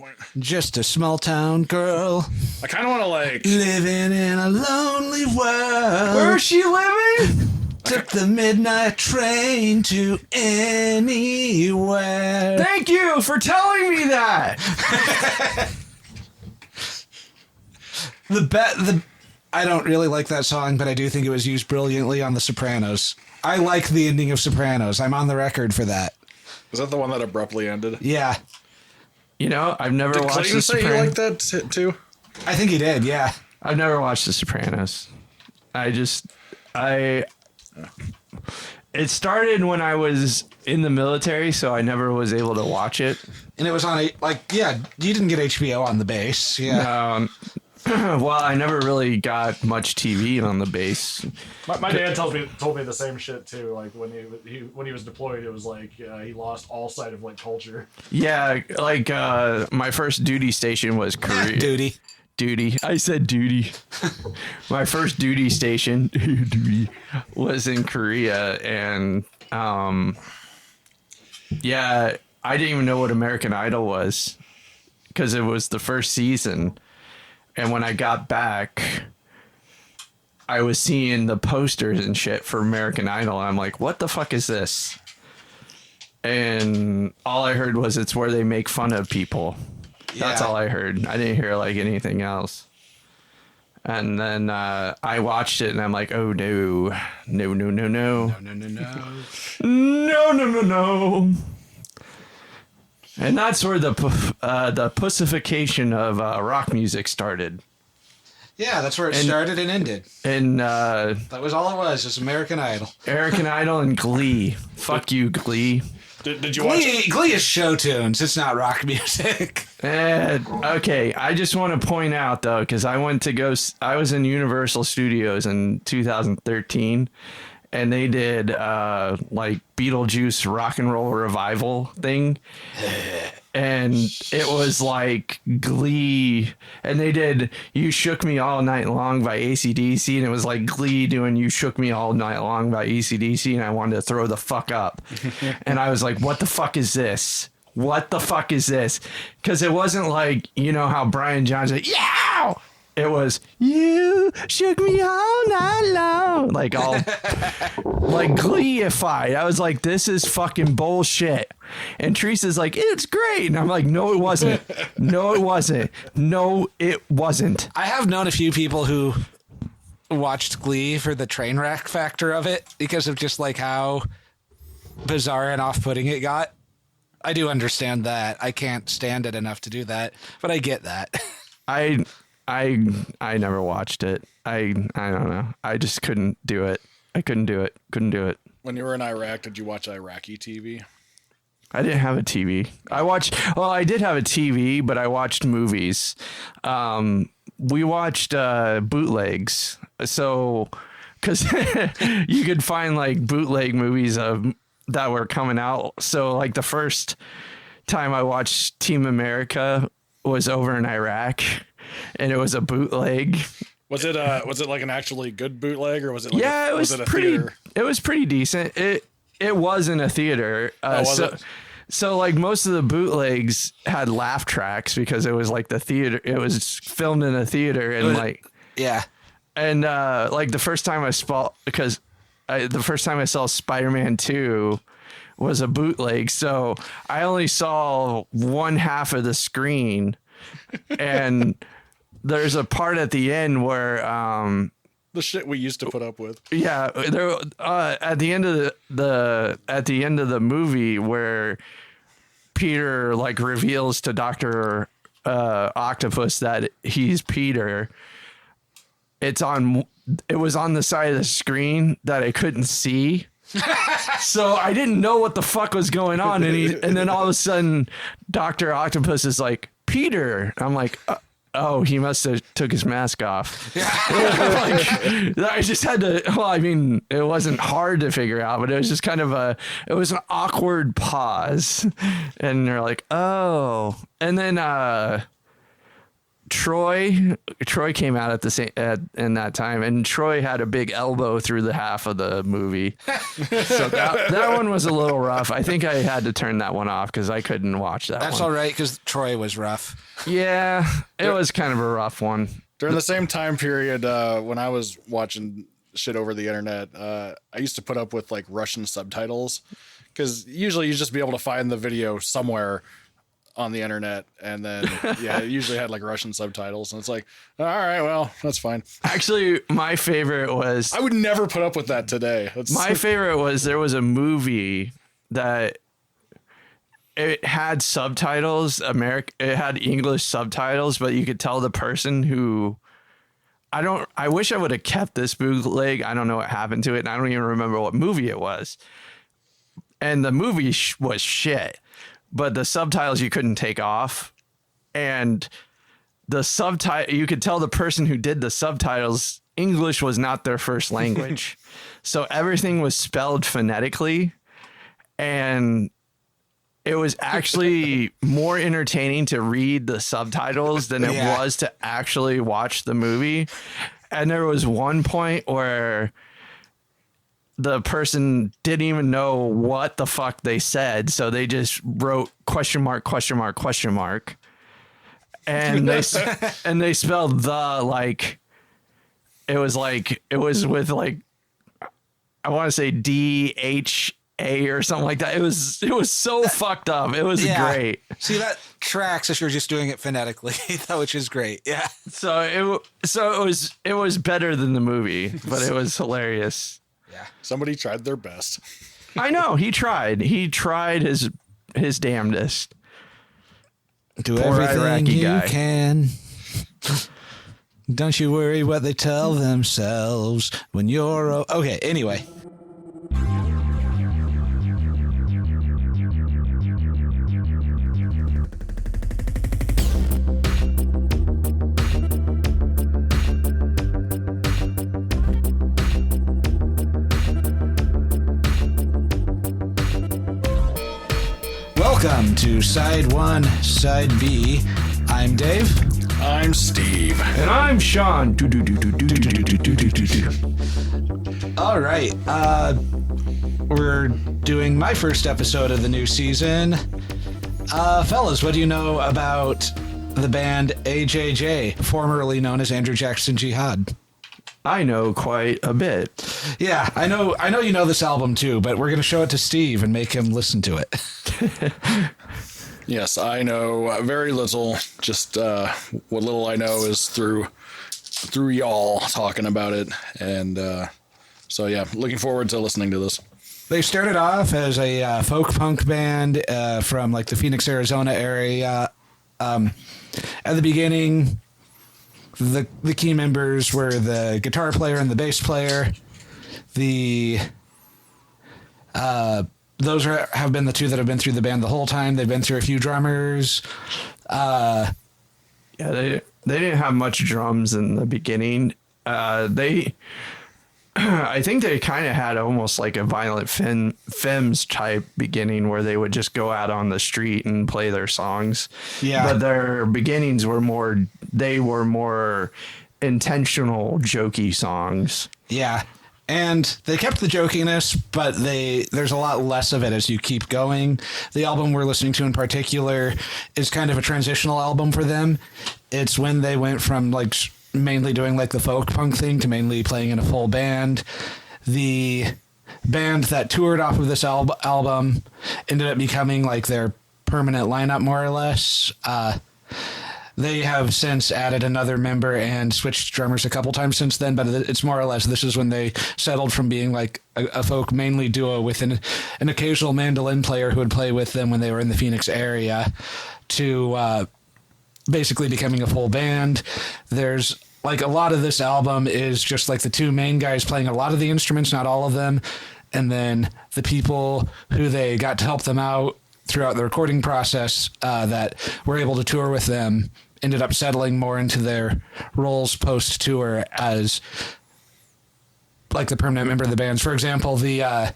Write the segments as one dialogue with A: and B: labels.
A: point.
B: Just a small town girl.
A: I kind of want to like
B: living in a lonely world.
C: Where is she living?
B: Took the midnight train to anywhere.
C: Thank you for telling me that.
B: I don't really like that song, but I do think it was used brilliantly on The Sopranos. I like the ending of Sopranos. I'm on the record for that.
A: Is that the one that abruptly ended?
B: Yeah.
C: You know, I've never watched
A: Clayton
C: The
A: say you like that too?
B: I think he did, yeah.
C: I've never watched The Sopranos. It started when I was in the military, so I never was able to watch it.
B: And it was on you didn't get HBO on the base. Yeah.
C: Well, I never really got much TV on the base.
D: My dad told me the same shit too. Like when he was deployed, it was like he lost all sight of like culture.
C: Yeah, like my first duty station was Korea. Duty. I said duty. My first duty station was in Korea, and yeah, I didn't even know what American Idol was because it was the first season. And when I got back, I was seeing the posters and shit for American Idol. And I'm like, what the fuck is this? And all I heard was it's where they make fun of people. Yeah. That's all I heard. I didn't hear like anything else. And then I watched it and I'm like, oh no. No. And that's where the pussification of rock music started.
B: Yeah, that's where it started and ended.
C: And
B: that was all it was, just American Idol.
C: American Idol and Glee. Fuck you, Glee.
A: Did you watch it?
B: Glee is show tunes. It's not rock music.
C: Okay, I just want to point out, though, because I was in Universal Studios in 2013, and they did like Beetlejuice rock and roll revival thing. And it was like Glee, and they did You Shook Me All Night Long by AC/DC, and it was like Glee doing You Shook Me All Night Long by AC/DC, and I wanted to throw the fuck up. And I was like, what the fuck is this? What the fuck is this? Because it wasn't like, you know how Brian Johnson, yeah! It was, you shook me all night long. Like all, like Glee-ified. I was like, this is fucking bullshit. And Teresa's like, it's great. And I'm like, no, it wasn't. No, it wasn't. No, it wasn't.
B: I have known a few people who watched Glee for the train wreck factor of it because of just like how bizarre and off-putting it got. I do understand that. I can't stand it enough to do that, but I get that.
C: I never watched it. I don't know. I just couldn't do it. I couldn't do it. Couldn't do it.
A: When you were in Iraq, did you watch Iraqi TV?
C: I didn't have a TV. I did have a TV, but I watched movies. We watched bootlegs. So, because you could find like bootleg movies that were coming out. So like the first time I watched Team America was over in Iraq. And it was a bootleg. Was it like an actually good bootleg, or was it? Like
B: it was
C: pretty.
A: Theater?
C: It was pretty decent. It was in a theater. So like most of the bootlegs had laugh tracks because it was like the theater. It was filmed in a theater, and And like the first time I saw Spider-Man 2 was a bootleg. So I only saw one half of the screen, and there's a part at the end where
A: the shit we used to put up with.
C: Yeah, there at the end of the movie where Peter like reveals to Dr. Octopus that he's Peter. It was on the side of the screen that I couldn't see. So I didn't know what the fuck was going on, and then all of a sudden Dr. Octopus is like, Peter. I'm like, oh, he must have took his mask off. I just had to, well, I mean, it wasn't hard to figure out, but it was just kind of it was an awkward pause. And they're like, oh. And then Troy came out at the same in that time, and Troy had a big elbow through the half of the movie. So that one was a little rough. I think I had to turn that one off because I couldn't watch that.
B: That's
C: one.
B: all right because Troy was rough.
C: Yeah, it was kind of a rough one.
A: During the same time period, when I was watching shit over the internet, I used to put up with like Russian subtitles because usually you just be able to find the video somewhere on the internet, and then it usually had like Russian subtitles, and it's like, all right, well, that's fine.
C: Actually, my favorite was
A: I would never put up with that today.
C: My favorite was there was a movie that it had subtitles, it had English subtitles, but you could tell the person who I wish I would have kept this bootleg. I don't know what happened to it, and I don't even remember what movie it was. And the movie was shit. But the subtitles you couldn't take off, and the subtitle, you could tell the person who did the subtitles, English was not their first language. So everything was spelled phonetically, and it was actually more entertaining to read the subtitles than it was to actually watch the movie. And there was one point where the person didn't even know what the fuck they said, so they just wrote question mark, question mark, question mark, and they spelled the like it was with like I want to say DHA or something like that. It was so fucked up. It was great.
B: See, that tracks if you're just doing it phonetically, which is great. Yeah.
C: So it was better than the movie, but it was hilarious.
B: Yeah.
A: Somebody tried their best.
C: I know he tried. He tried his damnedest.
B: Do
C: Poor
B: everything
C: Iraqi
B: you
C: guy.
B: can. Don't you worry what they tell themselves when you're okay. Anyway. Welcome to Side 1, Side B. I'm Dave.
A: I'm Steve.
C: And I'm Sean.
B: All right. We're doing my first episode of the new season. Fellas, what do you know about the band AJJ, formerly known as Andrew Jackson Jihad?
C: I know quite a bit.
B: Yeah, I know you know this album too, but we're going to show it to Steve and make him listen to it.
A: Yes, I know very little. Just what little I know is through y'all talking about it, and so yeah, looking forward to listening to this.
B: They started off as a folk punk band from like the Phoenix, Arizona area. At the beginning, the key members were the guitar player and the bass player. Those have been the two that have been through the band the whole time. They've been through a few drummers.
C: Yeah, they didn't have much drums in the beginning. I think they kind of had almost like a Violent Femmes type beginning where they would just go out on the street and play their songs.
B: Yeah.
C: But their beginnings were more intentional, jokey songs.
B: Yeah. And they kept the jokiness, but there's a lot less of it as you keep going. The album we're listening to in particular is kind of a transitional album for them. It's when they went from like mainly doing like the folk punk thing to mainly playing in a full band. The band that toured off of this album ended up becoming like their permanent lineup, more or less. They have since added another member and switched drummers a couple times since then, but it's more or less this is when they settled from being like a folk mainly duo with an occasional mandolin player who would play with them when they were in the Phoenix area to basically becoming a full band. There's like a lot of this album is just like the two main guys playing a lot of the instruments, not all of them, and then the people who they got to help them out throughout the recording process that were able to tour with them ended up settling more into their roles post-tour as like the permanent member of the bands. For example, the lead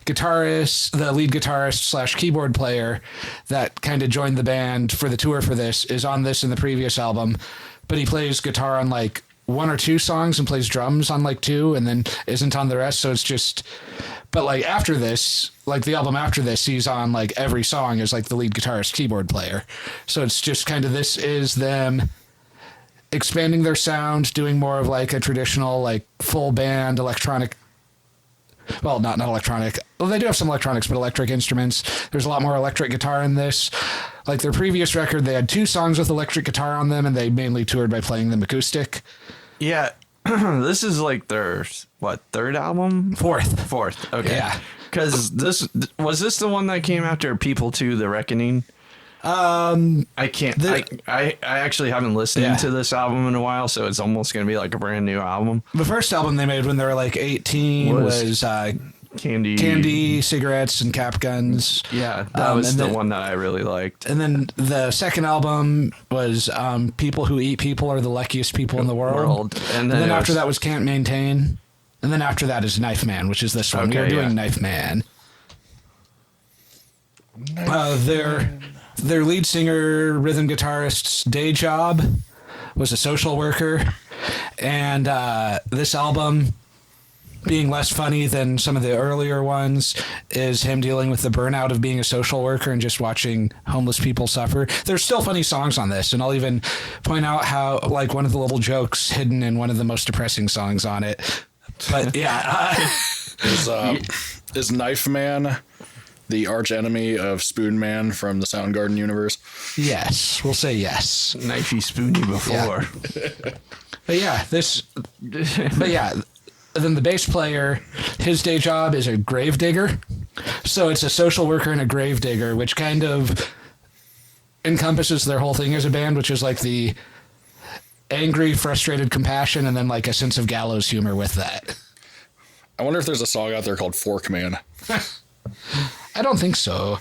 B: guitarist / keyboard player that kind of joined the band for the tour for this is on this and the previous album, but he plays guitar on like one or two songs and plays drums on like two and then isn't on the rest. So it's just, but like after this, like the album after this, he's on like every song as like the lead guitarist keyboard player. So it's just kind of, this is them expanding their sound, doing more of like a traditional like full band electronic. Well, not electronic. Well, they do have some electronics, but electric instruments. There's a lot more electric guitar in this. Like their previous record, they had 2 songs with electric guitar on them, and they mainly toured by playing them acoustic.
C: Yeah. This is like their, what, third album? Fourth. Okay.
B: Yeah.
C: Because was this the one that came after People 2, The Reckoning? I can't. I actually haven't listened to this album in a while, so it's almost going to be like a brand new album.
B: The first album they made when they were like 18 was Candy, Cigarettes, and Cap Guns.
C: Yeah, that was the one that I really liked.
B: And then the second album was People Who Eat People Are the Luckiest People in the World. And then after that was Can't Maintain. And then after that is Knife Man, which is this one.
C: Okay,
B: We're doing Knife Man. Their lead singer, rhythm guitarist's day job was a social worker. And this album, being less funny than some of the earlier ones, is him dealing with the burnout of being a social worker and just watching homeless people suffer. There's still funny songs on this, and I'll even point out how, like, one of the little jokes hidden in one of the most depressing songs on it. But yeah.
A: Is Knife Man the arch enemy of Spoon Man from the Soundgarden universe?
B: Yes, we'll say yes.
C: Knifey Spoony before.
B: Yeah. But yeah, then the bass player, his day job is a grave digger. So it's a social worker and a grave digger, which kind of encompasses their whole thing as a band, which is like the angry, frustrated compassion, and then like a sense of gallows humor with that.
A: I wonder if there's a song out there called Fork Man.
B: I don't think so.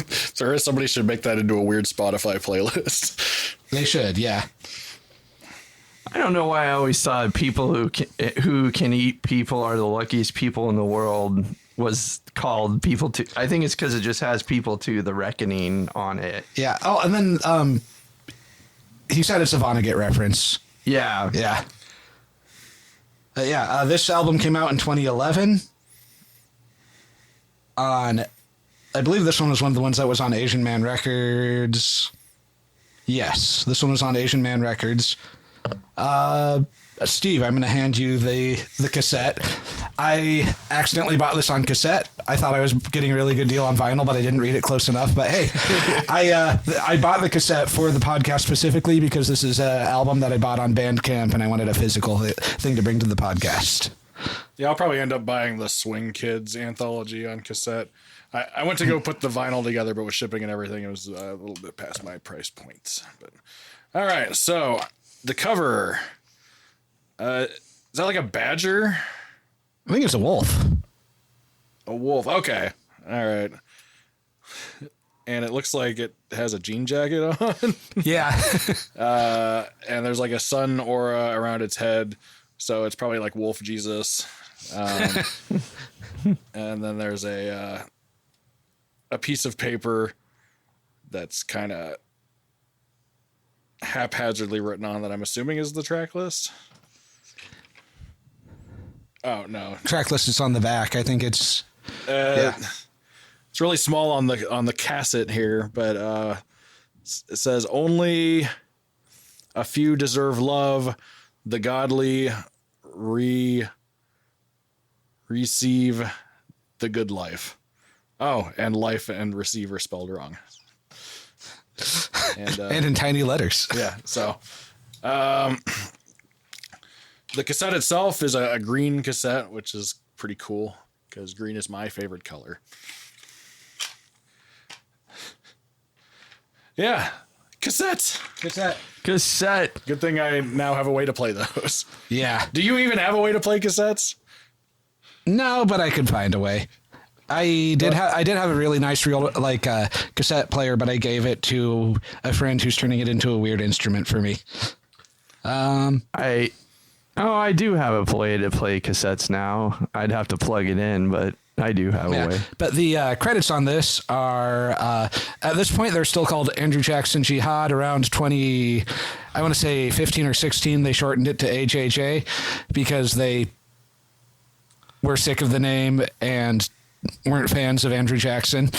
A: So somebody should make that into a weird Spotify playlist.
B: They should, yeah.
C: I don't know why I always thought people who can eat people are the luckiest people in the world was called People to. I think it's because it just has People to The Reckoning on it.
B: Yeah. Oh, and then he said it's a Vonnegut reference.
C: Yeah.
B: Yeah. This album came out in 2011. I believe this one was one of the ones that was on Asian Man Records. Yes, this one was on Asian Man Records. Steve, I'm going to hand you the cassette. I accidentally bought this on cassette. I thought I was getting a really good deal on vinyl, but I didn't read it close enough. But hey, I bought the cassette for the podcast specifically because this is an album that I bought on Bandcamp, and I wanted a physical thing to bring to the podcast.
A: Yeah, I'll probably end up buying the Swing Kids anthology on cassette. I went to go put the vinyl together, but with shipping and everything, it was a little bit past my price points. But all right, so the cover, is that like a badger?
B: I think it's a wolf.
A: A wolf. Okay. All right. And it looks like it has a jean jacket on.
B: Yeah.
A: And there's like a sun aura around its head. So it's probably like Wolf Jesus. And then there's a piece of paper that's kind of haphazardly written on that I'm assuming is the track list. Oh, no.
B: Track list is on the back. I think it's...
A: It's really small on the cassette here, but it says only a few deserve love. The godly receive the good life. Oh, and life and receiver spelled wrong. And
B: in tiny letters.
A: Yeah. So, the cassette itself is a green cassette, which is pretty cool because green is my favorite color. Yeah. Cassette. Good thing I now have a way to play those.
B: Yeah.
A: Do you even have a way to play cassettes?
B: No, but I could find a way. I did have a really nice cassette player, but I gave it to a friend who's turning it into a weird instrument for me.
C: I do have a way to play cassettes now. I'd have to plug it in, but I do have a way.
B: But the credits on this are, at this point, they're still called Andrew Jackson Jihad. Around I want to say 15 or 16, they shortened it to AJJ because they were sick of the name and weren't fans of Andrew Jackson.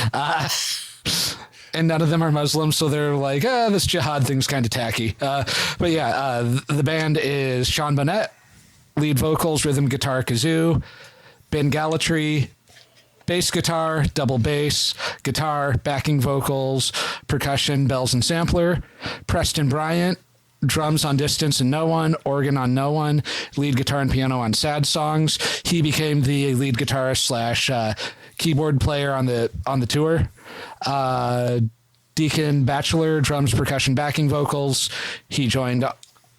B: And none of them are Muslim, so they're like, this jihad thing's kind of tacky. But yeah, the band is Sean Bonnet, lead vocals, rhythm guitar, kazoo, Ben Gallatry, bass guitar, double bass, guitar, backing vocals, percussion, bells and sampler, Preston Bryant, drums on Distance and No One, organ on No One, lead guitar and piano on Sad Songs. He became the lead guitarist / keyboard player on the tour. Deacon Batchelor, drums, percussion, backing vocals. He joined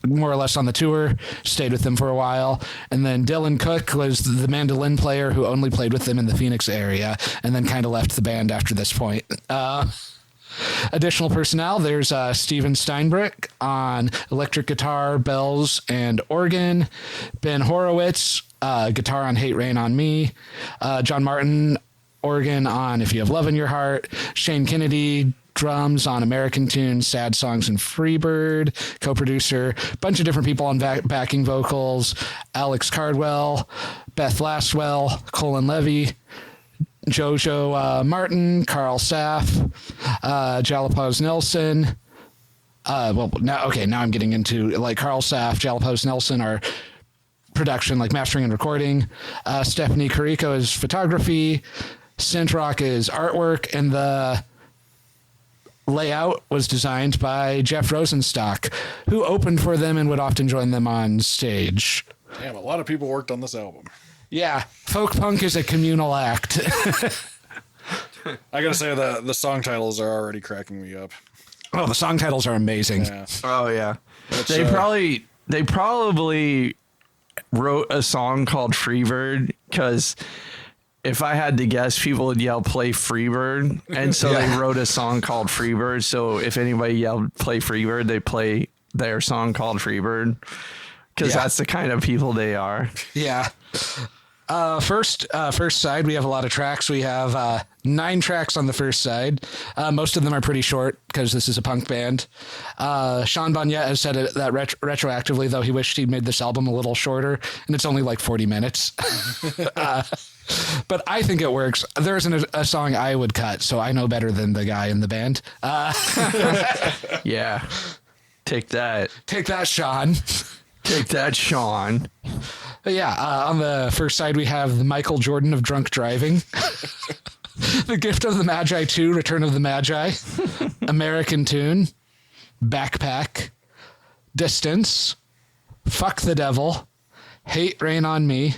B: more or less on the tour, stayed with them for a while. And then Dylan Cook was the mandolin player who only played with them in the Phoenix area and then kind of left the band after this point. Additional personnel, there's Steven Steinbrück on electric guitar, bells, and organ. Ben Horowitz, guitar on Hate Rain on Me. John Martin, organ on If You Have Love in Your Heart. Shane Kennedy, drums on American Tunes, Sad Songs, and Freebird. Co-producer, bunch of different people on backing vocals. Alex Cardwell, Beth Lastwell, Colin Levy, Jojo Martin, Carl Saff, Jalapaz Nelson. Now I'm getting into like Carl Saff, Jalapaz Nelson are production, like mastering and recording. Stephanie Carrico is photography. Synth Rock is artwork, and the layout was designed by Jeff Rosenstock, who opened for them and would often join them on stage.
A: Damn, a lot of people worked on this album.
B: Yeah, folk punk is a communal act.
A: I gotta say the song titles are already cracking me up.
B: Oh, the song titles are amazing.
A: Yeah.
C: Oh yeah,
A: Which,
C: they probably wrote a song called Freebird because if I had to guess, people would yell "Play Freebird," and so
B: Yeah.
C: they wrote a song called Freebird. So if anybody yelled "Play Freebird," they play their song called Freebird because
B: Yeah.
C: that's the kind of people they are.
B: Yeah. First side, we have a lot of tracks. We have 9 tracks on the first side. Most of them are pretty short because this is a punk band. Sean Bonnet has said that retroactively, though, he wished he'd made this album a little shorter, and it's only like 40 minutes. But I think it works. There isn't a song I would cut, so I know better than the guy in the band.
C: Yeah, take that,
B: Sean.
C: take that, Sean.
B: But yeah, on the first side, we have the Michael Jordan of drunk driving. The Gift of the Magi 2, Return of the Magi. American Tune. Backpack. Distance. Fuck the Devil. Hate Rain on Me.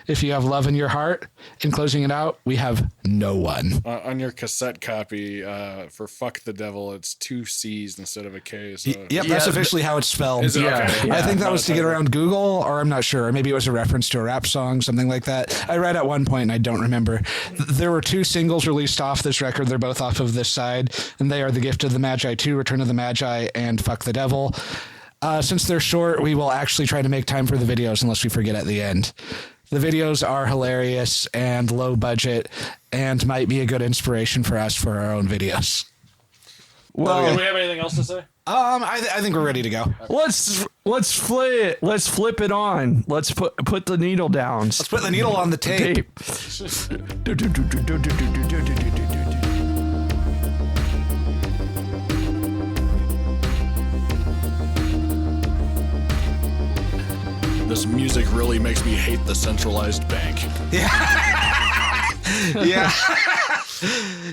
B: If You Have Love in Your Heart. And closing it out, we have No One.
A: On your cassette copy for Fuck the Devil, it's 2 C's instead of a K. So
B: Yep, that's officially how it's spelled.
A: Is it?
C: Yeah,
A: Okay.
C: yeah.
B: I think that was to get around Google, or I'm not sure. Maybe it was a reference to a rap song, something like that. I read at one point, and I don't remember. There were 2 singles released off this record. They're both off of this side, and they are The Gift of the Magi 2, Return of the Magi, and Fuck the Devil. Since they're short, we will actually try to make time for the videos unless we forget at the end. The videos are hilarious and low budget and might be a good inspiration for us for our own videos.
A: Do we have anything else to say?
B: I think we're ready to go.
C: Let's flip it on. Let's put the needle down.
B: Let's put the needle on the tape.
A: This music really makes me hate the centralized bank.
B: Yeah.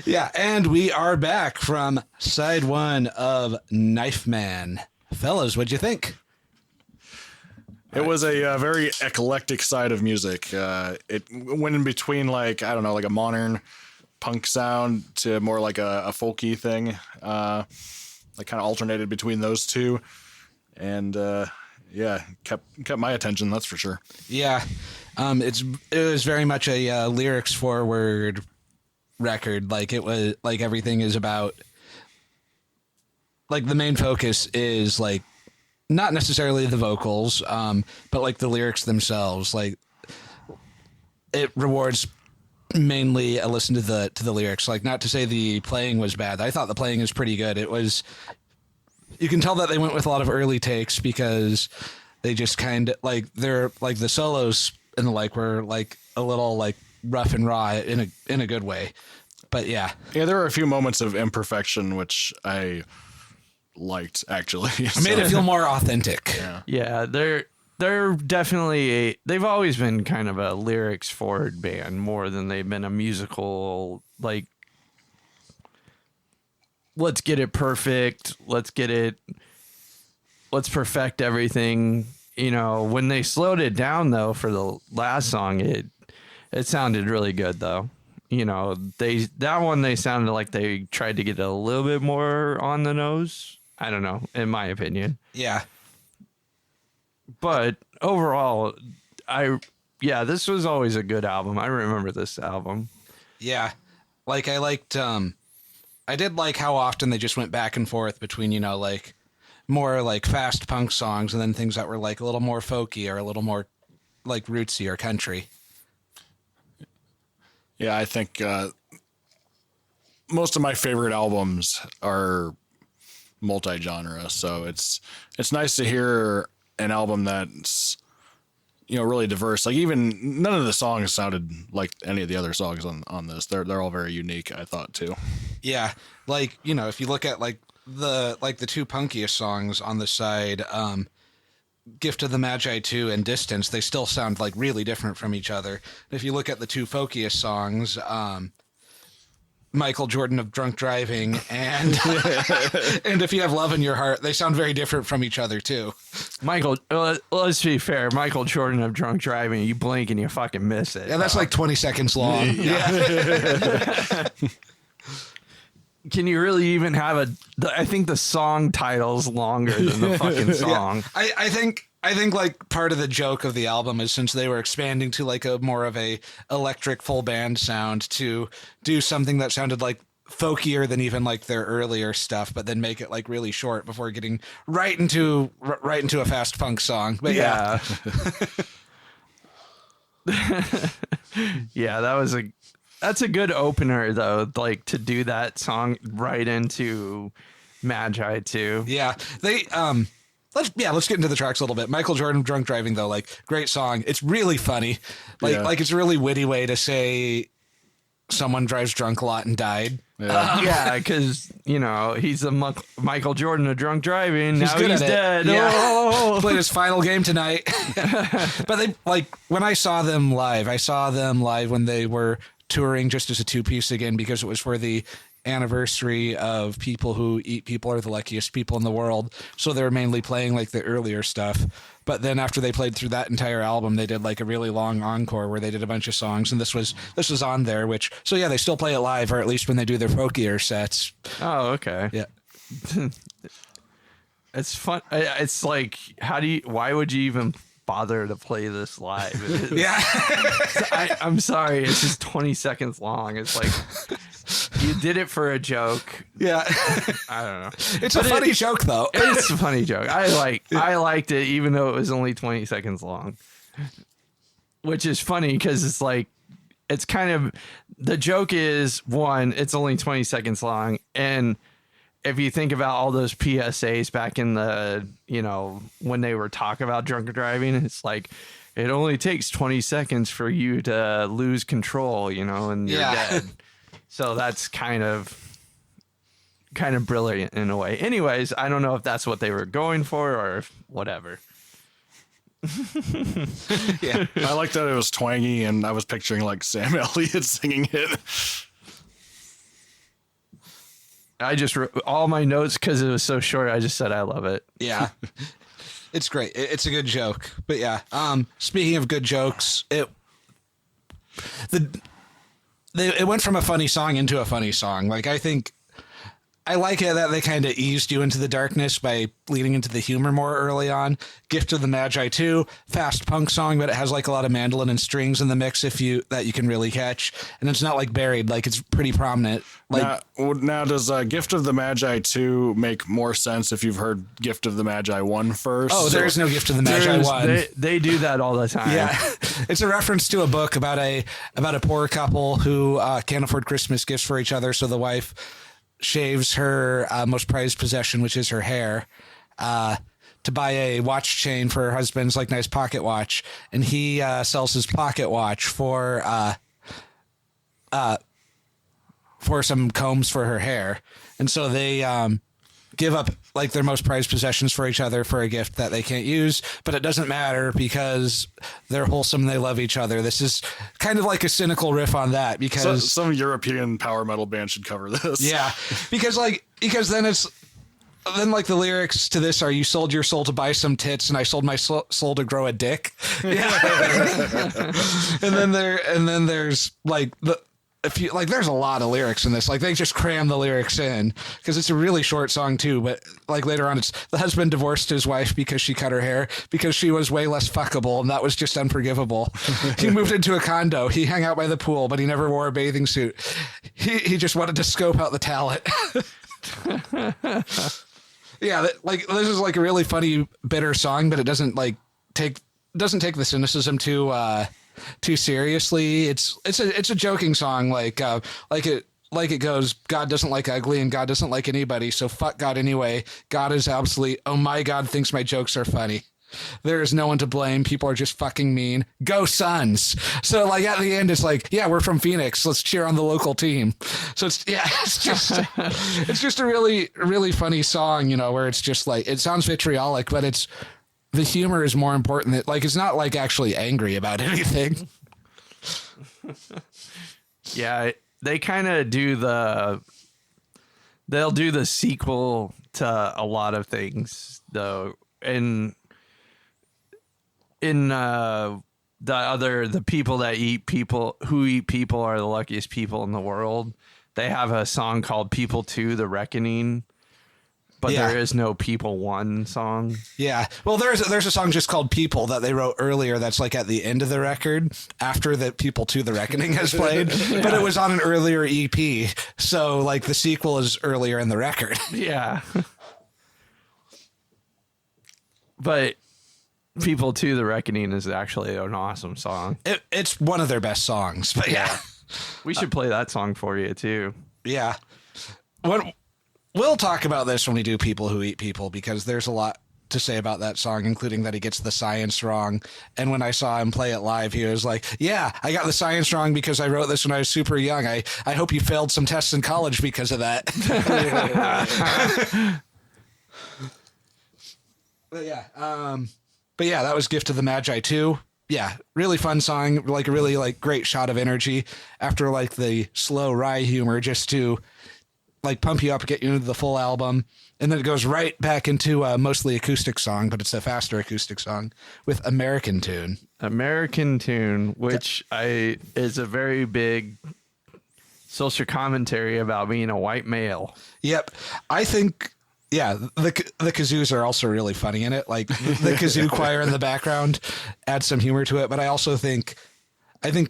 B: Yeah, and we are back from side 1 of Knife Man. Fellas, what'd you think?
A: It was a very eclectic side of music. It went in between, like, I don't know, like a modern punk sound to more like a folky thing. Like kind of alternated between those two. And yeah, kept my attention, that's for sure.
B: Yeah. It was very much a lyrics forward record. Like it was like everything is about, like the main focus is like not necessarily the vocals, but like the lyrics themselves. Like it rewards mainly a listen to the lyrics. Like, not to say the playing was bad. I thought the playing was pretty good. It was You can tell that they went with a lot of early takes because they just kind of like they're like the solos and the like were like a little like rough and raw in a good way. But yeah,
A: there were a few moments of imperfection which I liked actually.
B: It made it feel more authentic.
C: Yeah, they're definitely they've always been kind of a lyrics forward band more than they've been a musical, like, let's get it perfect, let's perfect everything. You know, when they slowed it down though for the last song, it sounded really good though. You know, they sounded like they tried to get a little bit more on the nose. I don't know, in my opinion.
B: Yeah.
C: But overall, this was always a good album. I remember this album.
B: Yeah. Like I liked, I did like how often they just went back and forth between, you know, like more like fast punk songs and then things that were like a little more folky or a little more like rootsy or country.
A: Yeah, I think most of my favorite albums are multi-genre, so it's nice to hear an album that's, you know, really diverse. Like even none of the songs sounded like any of the other songs on this. They're all very unique, I thought too.
B: Yeah, like, you know, if you look at like the two punkiest songs on the side, Gift of the Magi 2 and Distance, they still sound like really different from each other. If you look at the two folkiest songs, Michael Jordan of Drunk Driving and and If You Have Love in Your Heart, they sound very different from each other too.
C: Michael, let's be fair. Michael Jordan of Drunk Driving, you blink and you fucking miss it.
B: Yeah, that's like 20 seconds long.
C: Yeah. Can you really even have I think the song title's longer than the fucking song.
B: Yeah. I think like part of the joke of the album is since they were expanding to like a more of a electric full band sound to do something that sounded like folkier than even like their earlier stuff, but then make it like really short before getting right into a fast punk song. But yeah.
C: Yeah, that's a good opener though, like to do that song right into Magi 2.
B: Yeah. They let's get into the tracks a little bit. Michael Jordan Drunk Driving though, like great song. It's really funny. Like it's a really witty way to say someone drives drunk a lot and died.
C: Yeah, because you know he's a Michael Jordan of Drunk Driving. Now
B: good
C: he's
B: at it.
C: dead.
B: Yeah.
C: Oh.
B: Played his final game tonight. But they like when I saw them live when they were touring just as a two-piece again because it was for the anniversary of People Who Eat People Are the Luckiest People in the World. So they were mainly playing like the earlier stuff. But then after they played through that entire album, they did like a really long encore where they did a bunch of songs, and this was on there. So yeah, they still play it live, or at least when they do their folkier sets.
C: Oh, okay.
B: Yeah.
C: It's fun. It's like, why would you even bother to play this live?
B: Yeah.
C: I'm sorry. It's just 20 seconds long. It's like, you did it for a joke.
B: Yeah.
C: I don't know.
B: It's a funny joke though.
C: It's a funny joke. I liked it even though it was only 20 seconds long, which is funny because it's like, it's kind of, the joke is one, it's only 20 seconds long. And if you think about all those PSAs back in the, you know, when they were talking about drunk driving, it's like, it only takes 20 seconds for you to lose control, you know, and you're dead. So that's kind of brilliant in a way. Anyways, I don't know if that's what they were going for or whatever.
B: Yeah.
A: I like that it was twangy and I was picturing like Sam Elliott singing it.
C: I just wrote all my notes because it was so short. I just said I love it.
B: Yeah. It's great. It's a good joke. But yeah, speaking of good jokes, it went from a funny song into a funny song. Like, I think I like it that they kind of eased you into the darkness by leading into the humor more early on. Gift of the Magi 2, fast punk song, but it has like a lot of mandolin and strings in the mix that you can really catch. And it's not like buried, like it's pretty prominent. Like
A: now does Gift of the Magi 2 make more sense if you've heard Gift of the Magi 1 first?
B: Oh, there's no Gift of the Magi 1.
C: They do that all the time.
B: Yeah. It's a reference to a book about a poor couple who can't afford Christmas gifts for each other, so the wife shaves her most prized possession, which is her hair, to buy a watch chain for her husband's like nice pocket watch, and he sells his pocket watch for some combs for her hair, and so they give up like their most prized possessions for each other for a gift that they can't use, but it doesn't matter because they're wholesome and they love each other. This is kind of like a cynical riff on that because
A: some European power metal band should cover this.
B: yeah, because then like the lyrics to this are, you sold your soul to buy some tits and I sold my soul to grow a dick. Yeah. and then there's like there's a lot of lyrics in this. Like they just cram the lyrics in because it's a really short song too. But like later on, it's the husband divorced his wife because she cut her hair because she was way less fuckable, and that was just unforgivable. He moved into a condo. He hung out by the pool, but he never wore a bathing suit. He just wanted to scope out the talent. Yeah, like this is like a really funny, bitter song, but it doesn't take the cynicism too seriously. It's a joking song, like it goes, God doesn't like ugly and God doesn't like anybody, so fuck God anyway. God is obsolete. Oh my God thinks my jokes are funny. There is no one to blame. People are just fucking mean. Go Suns. So like at the end, it's like, yeah, we're from Phoenix. Let's cheer on the local team. So it's just a really, really funny song, you know, where it's just like, it sounds vitriolic, but the humor is more important. It's not like actually angry about anything.
C: Yeah. They kind of they'll do the sequel to a lot of things though. And in the people that who eat people are the luckiest people in the world. They have a song called People 2, The Reckoning, but there is no People 1 song. Yeah.
B: Well, there's a song just called People that they wrote earlier. That's like at the end of the record after the People 2, The Reckoning has played, but it was on an earlier EP. So like the sequel is earlier in the record.
C: Yeah. But People 2, The Reckoning is actually an awesome song.
B: It's one of their best songs, but yeah.
C: We should play that song for you too.
B: Yeah. We'll talk about this when we do People Who Eat People, because there's a lot to say about that song, including that he gets the science wrong. And when I saw him play it live, he was like, yeah, I got the science wrong because I wrote this when I was super young. I hope you failed some tests in college because of that. But yeah, that was Gift of the Magi 2. Yeah, really fun song, like a really like great shot of energy after like the slow wry humor, just to like pump you up, get you into the full album. And then it goes right back into a mostly acoustic song, but it's a faster acoustic song with American Tune.
C: American Tune, which is a very big social commentary about being a white male.
B: Yep. I think, yeah, the kazoos are also really funny in it. Like the kazoo choir in the background adds some humor to it. But I also think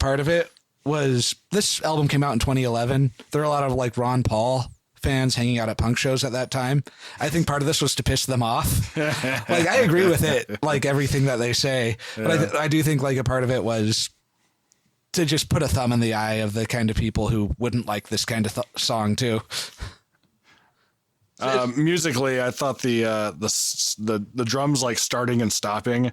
B: part of it was this album came out in 2011. There were a lot of like Ron Paul fans hanging out at punk shows at that time. I think part of this was to piss them off. Like I agree with it, like everything that they say. But I do think like a part of it was to just put a thumb in the eye of the kind of people who wouldn't like this kind of song too.
A: Musically, I thought the drums like starting and stopping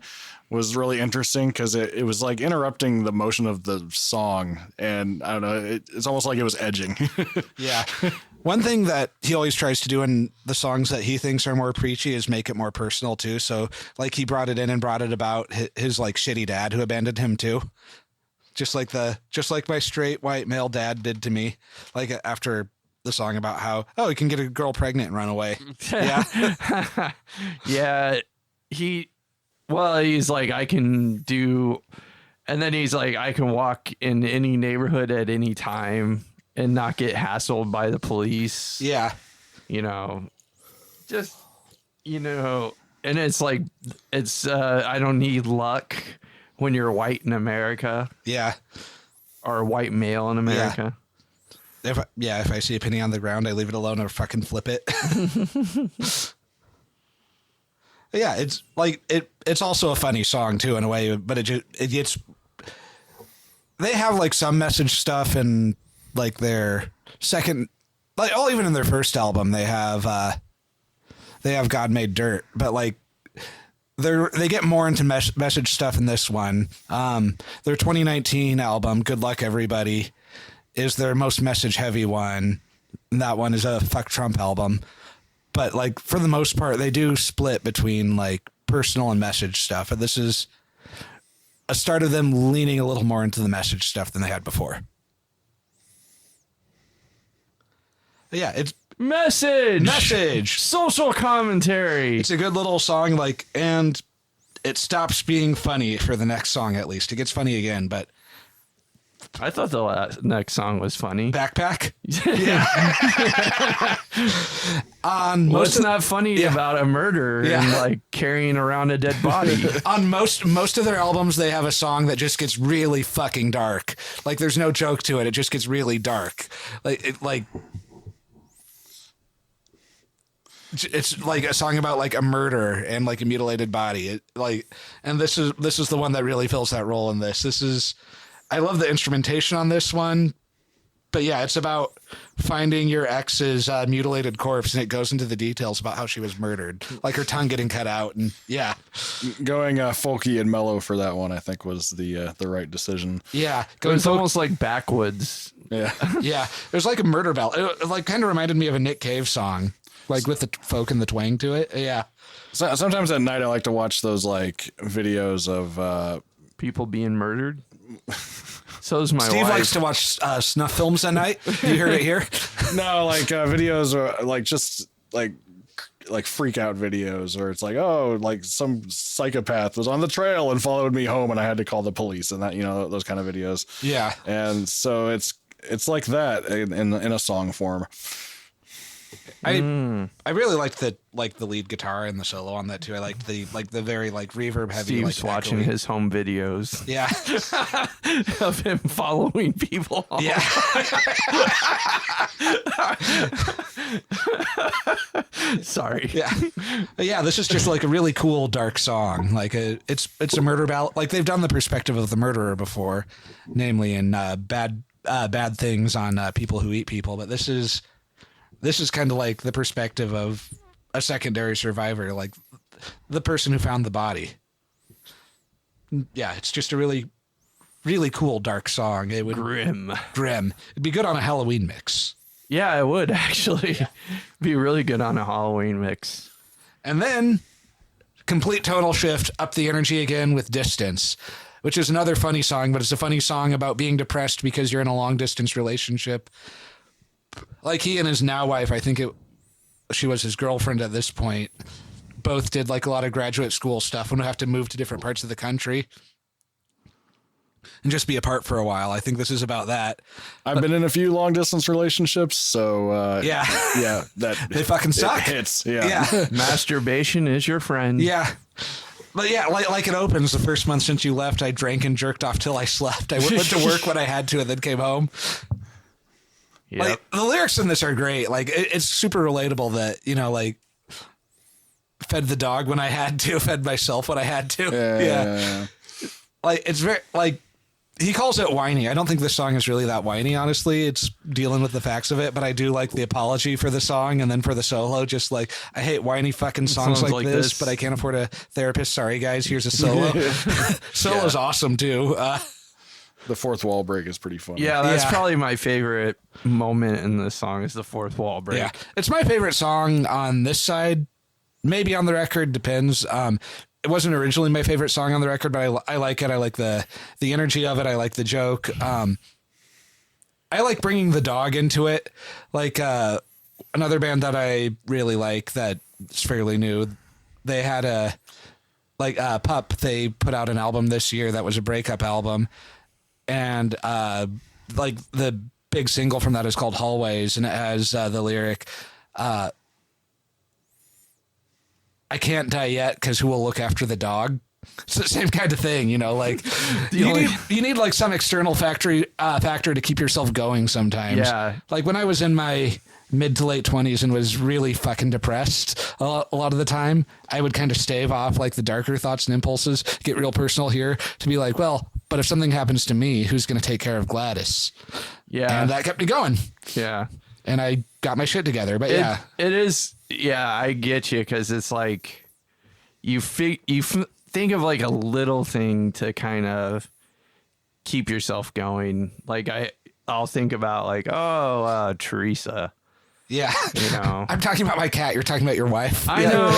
A: was really interesting because it was like interrupting the motion of the song, and I don't know, it's almost like it was edging.
B: Yeah. One thing that he always tries to do in the songs that he thinks are more preachy is make it more personal too. So like he brought it in and brought it about his like shitty dad who abandoned him too. Just like my straight white male dad did to me. Like after the song about how, he can get a girl pregnant and run away. Yeah.
C: Yeah. He's like, I can do, and then he's like, I can walk in any neighborhood at any time and not get hassled by the police.
B: Yeah.
C: You know, just, you know, and it's like, I don't need luck when you're white in America.
B: Yeah. Or
C: a white male in America.
B: Yeah. If I see a penny on the ground, I leave it alone or fucking flip it. Yeah, it's like it's also a funny song too in a way, but it's they have like some message stuff, and like their second like, even in their first album, they have God Made Dirt, but like they get more into message stuff in this one. Their 2019 album, Good Luck Everybody, is their most message heavy one. And that one is a Fuck Trump album. But like for the most part, they do split between like personal and message stuff. And this is a start of them leaning a little more into the message stuff than they had before. But yeah, it's message,
C: social commentary.
B: It's a good little song, like, and it stops being funny for the next song. At least it gets funny again, but
C: I thought the next song was funny.
B: Backpack. Yeah.
C: What's not funny about a murder and like carrying around a dead body?
B: On most of their albums, they have a song that just gets really fucking dark. Like there's no joke to it. It just gets really dark. It's like a song about like a murder and like a mutilated body. And this is the one that really fills that role in this. I love the instrumentation on this one, but yeah, it's about finding your ex's mutilated corpse, and it goes into the details about how she was murdered, like her tongue getting cut out, and yeah,
A: going folky and mellow for that one, I think was the right decision.
B: Yeah,
C: it's almost like backwoods.
A: Yeah,
B: yeah. It was like a murder ballad. It like kind of reminded me of a Nick Cave song, like with the folk and the twang to it. Yeah.
A: So, sometimes at night I like to watch those like videos of
C: people being murdered. So is my
B: Steve
C: wife.
B: likes to watch snuff films at night. You heard it here.
A: No, like videos or like just like freak out videos, or it's like, oh, like some psychopath was on the trail and followed me home and I had to call the police, and that, those kind of videos.
B: Yeah.
A: And so it's like that in a song form.
B: I really liked the lead guitar and the solo on that too. I liked the very like reverb heavy.
C: Steve's
B: like,
C: watching
B: echoey.
C: his home videos.
B: Yeah.
C: Of him following people home.
B: Yeah.
C: Sorry.
B: Yeah. But yeah, this is just like a really cool dark song. Like it's a murder ballad. Like they've done the perspective of the murderer before, namely in bad things on people who eat people. But this is kind of like the perspective of a secondary survivor, like the person who found the body. Yeah, it's just a really, really cool dark song. It would
C: Grim.
B: It'd be good on a Halloween mix.
C: Yeah, it would actually be really good on a Halloween mix.
B: And then complete tonal shift, up the energy again with Distance, which is another funny song, but it's a funny song about being depressed because you're in a long distance relationship. Like he and his now wife, I think she was his girlfriend at this point, both did like a lot of graduate school stuff and would have to move to different parts of the country and just be apart for a while. I think this is about that.
A: I've been in a few long distance relationships, so
B: yeah,
A: that
B: they fucking suck.
A: It hits. Yeah.
C: Masturbation is your friend.
B: Yeah. But yeah, like it opens, the first month since you left, I drank and jerked off till I slept. I went to work when I had to and then came home.
C: Yep.
B: Like the lyrics in this are great. Like it's super relatable that, like fed the dog when I had to, fed myself when I had to. Yeah. Like it's very like he calls it whiny. I don't think this song is really that whiny, honestly. It's dealing with the facts of it, but I do like the apology for the song and then for the solo, just like I hate whiny fucking songs like this, but I can't afford a therapist. Sorry guys, here's a solo. Solo's awesome too.
A: The fourth wall break is pretty funny.
C: Yeah, that's probably my favorite moment in the song is the fourth wall break.
B: Yeah, it's my favorite song on this side. Maybe on the record, depends. It wasn't originally my favorite song on the record, but I like it. I like the energy of it. I like the joke. I like bringing the dog into it. Like another band that I really like that's fairly new. They had Pup. They put out an album this year that was a breakup album. And like the big single from that is called Hallways, and it has the lyric, I can't die yet because who will look after the dog? It's the same kind of thing, like you need like some external factor to keep yourself going sometimes.
C: Yeah.
B: Like when I was in my mid to late 20s and was really fucking depressed a lot of the time, I would kind of stave off like the darker thoughts and impulses, get real personal here to be like, well, but if something happens to me, who's going to take care of Gladys?
C: Yeah.
B: And that kept me going.
C: Yeah.
B: and I got my shit together. But yeah,
C: it is. Yeah, I get you, because it's like you think of like a little thing to kind of keep yourself going. Like I'll think about like, Teresa.
B: yeah.
C: You know,
B: I'm talking about my cat. You're talking about your wife.
C: I know.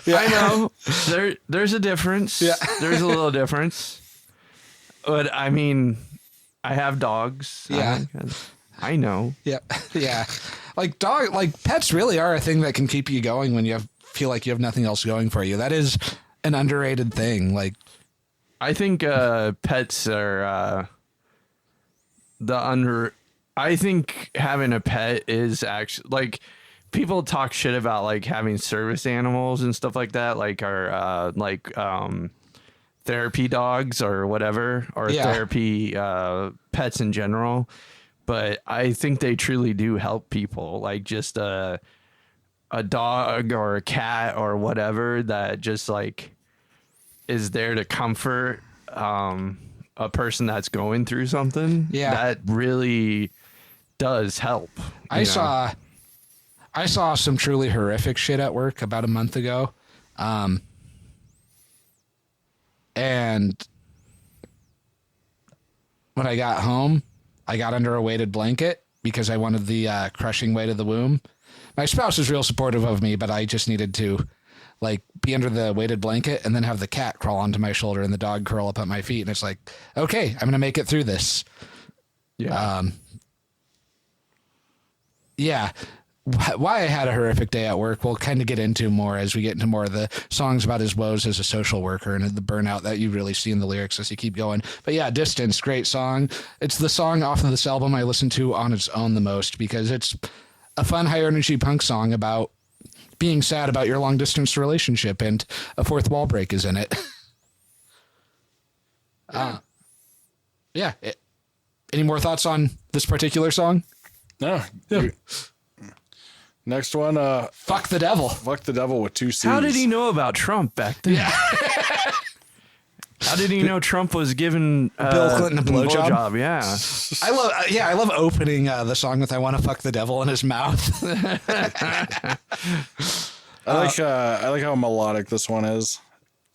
C: I know. There's a difference.
B: Yeah.
C: There's a little difference. But I mean, I have dogs.
B: Yeah.
C: I know.
B: Yeah, yeah. Like pets really are a thing that can keep you going when you feel like you have nothing else going for you. That is an underrated thing. Like,
C: I think pets are I think having a pet is actually like, people talk shit about like having service animals and stuff like that, like our therapy dogs or whatever, or therapy pets in general. But I think they truly do help people. Like just a dog or a cat or whatever that just like is there to comfort a person that's going through something.
B: Yeah.
C: That really does help.
B: I saw some truly horrific shit at work about a month ago. And when I got home, I got under a weighted blanket because I wanted the crushing weight of the womb. My spouse is real supportive of me, but I just needed to like be under the weighted blanket and then have the cat crawl onto my shoulder and the dog curl up at my feet. And it's like, okay, I'm going to make it through this.
C: Yeah.
B: Yeah. Why I had a horrific day at work, we'll kind of get into more as we get into more of the songs about his woes as a social worker and the burnout that you really see in the lyrics as you keep going. But yeah, Distance, great song. It's the song off of this album I listen to on its own the most because it's a fun, high-energy punk song about being sad about your long-distance relationship, and a fourth wall break is in it. Any more thoughts on this particular song?
A: No.
B: Yeah.
A: Next one,
B: Fuck the Devil.
A: Fuck the Devil with 2 C's.
C: How did he know about Trump back then?
B: Yeah.
C: How did he know Trump was giving
B: Bill Clinton a blowjob?
C: Yeah.
B: I love opening the song with "I want to fuck the devil" in his mouth.
A: I like how melodic this one is.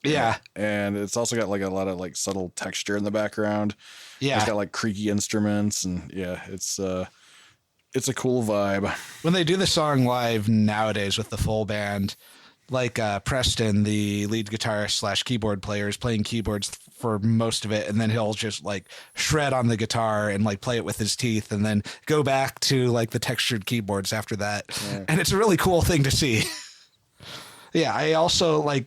B: Yeah.
A: And it's also got like a lot of like subtle texture in the background.
B: Yeah.
A: It's got like creaky instruments, and yeah, it's a cool vibe.
B: When they do the song live nowadays with the full band, like Preston, the lead guitarist / keyboard player, is playing keyboards for most of it, and then he'll just like shred on the guitar and like play it with his teeth, and then go back to like the textured keyboards after that. Yeah. And it's a really cool thing to see. Yeah, I also like.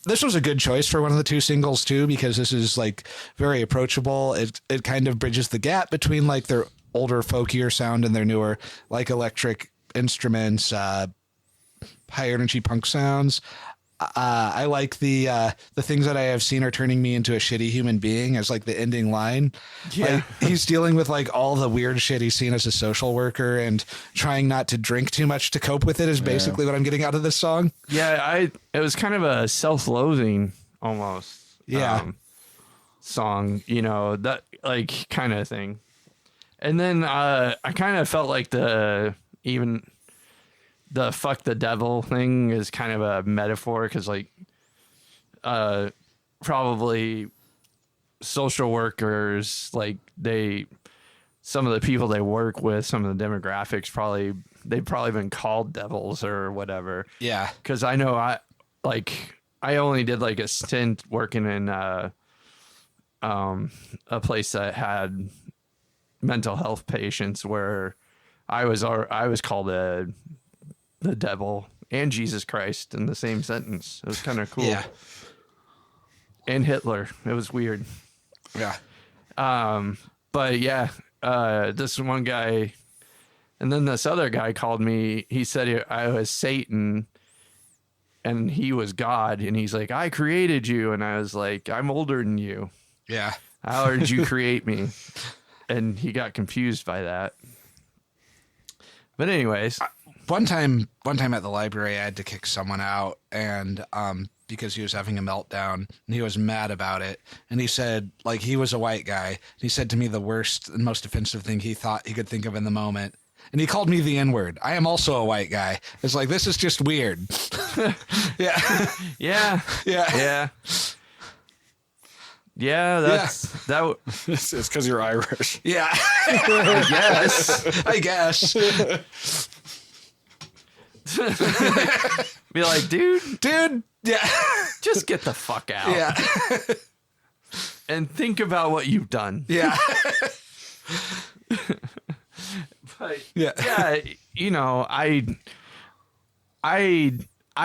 B: This was a good choice for one of the 2 singles too, because this is like very approachable. It kind of bridges the gap between like their older folkier sound and their newer like electric instruments, high energy punk sounds. I like the things that I have seen are turning me into a shitty human being as like the ending line.
C: Yeah.
B: Like, he's dealing with like all the weird shit he's seen as a social worker and trying not to drink too much to cope with it is basically what I'm getting out of this song.
C: Yeah, it was kind of a self-loathing almost.
B: Yeah.
C: Song, you know, that like kind of thing. And then I kind of felt like the fuck the devil thing is kind of a metaphor, because like probably social workers, like some of the people they work with, some of the demographics, they've probably been called devils or whatever.
B: Yeah.
C: Because I know I only did like a stint working in a place that had mental health patients where I was called the devil and Jesus Christ in the same sentence. It was kind of cool.
B: Yeah.
C: And Hitler. It was weird.
B: Yeah.
C: But yeah, this one guy, and then this other guy called me. He said I was Satan and he was God. And he's like, I created you. And I was like, I'm older than you.
B: Yeah.
C: How did you create me? And he got confused by that. But anyways,
B: one time at the library, I had to kick someone out, and because he was having a meltdown, and he was mad about it. And he said, like, he was a white guy. And he said to me the worst and most offensive thing he thought he could think of in the moment. And he called me the N-word. I am also a white guy. It's like, this is just weird. Yeah.
C: Yeah.
B: Yeah.
C: Yeah. Yeah, that.
A: It's because you're Irish.
B: Yeah. I guess.
C: Be like, dude,
B: Yeah.
C: just get the fuck out.
B: Yeah.
C: And think about what you've done.
B: Yeah.
C: But
B: Yeah.
C: you know, I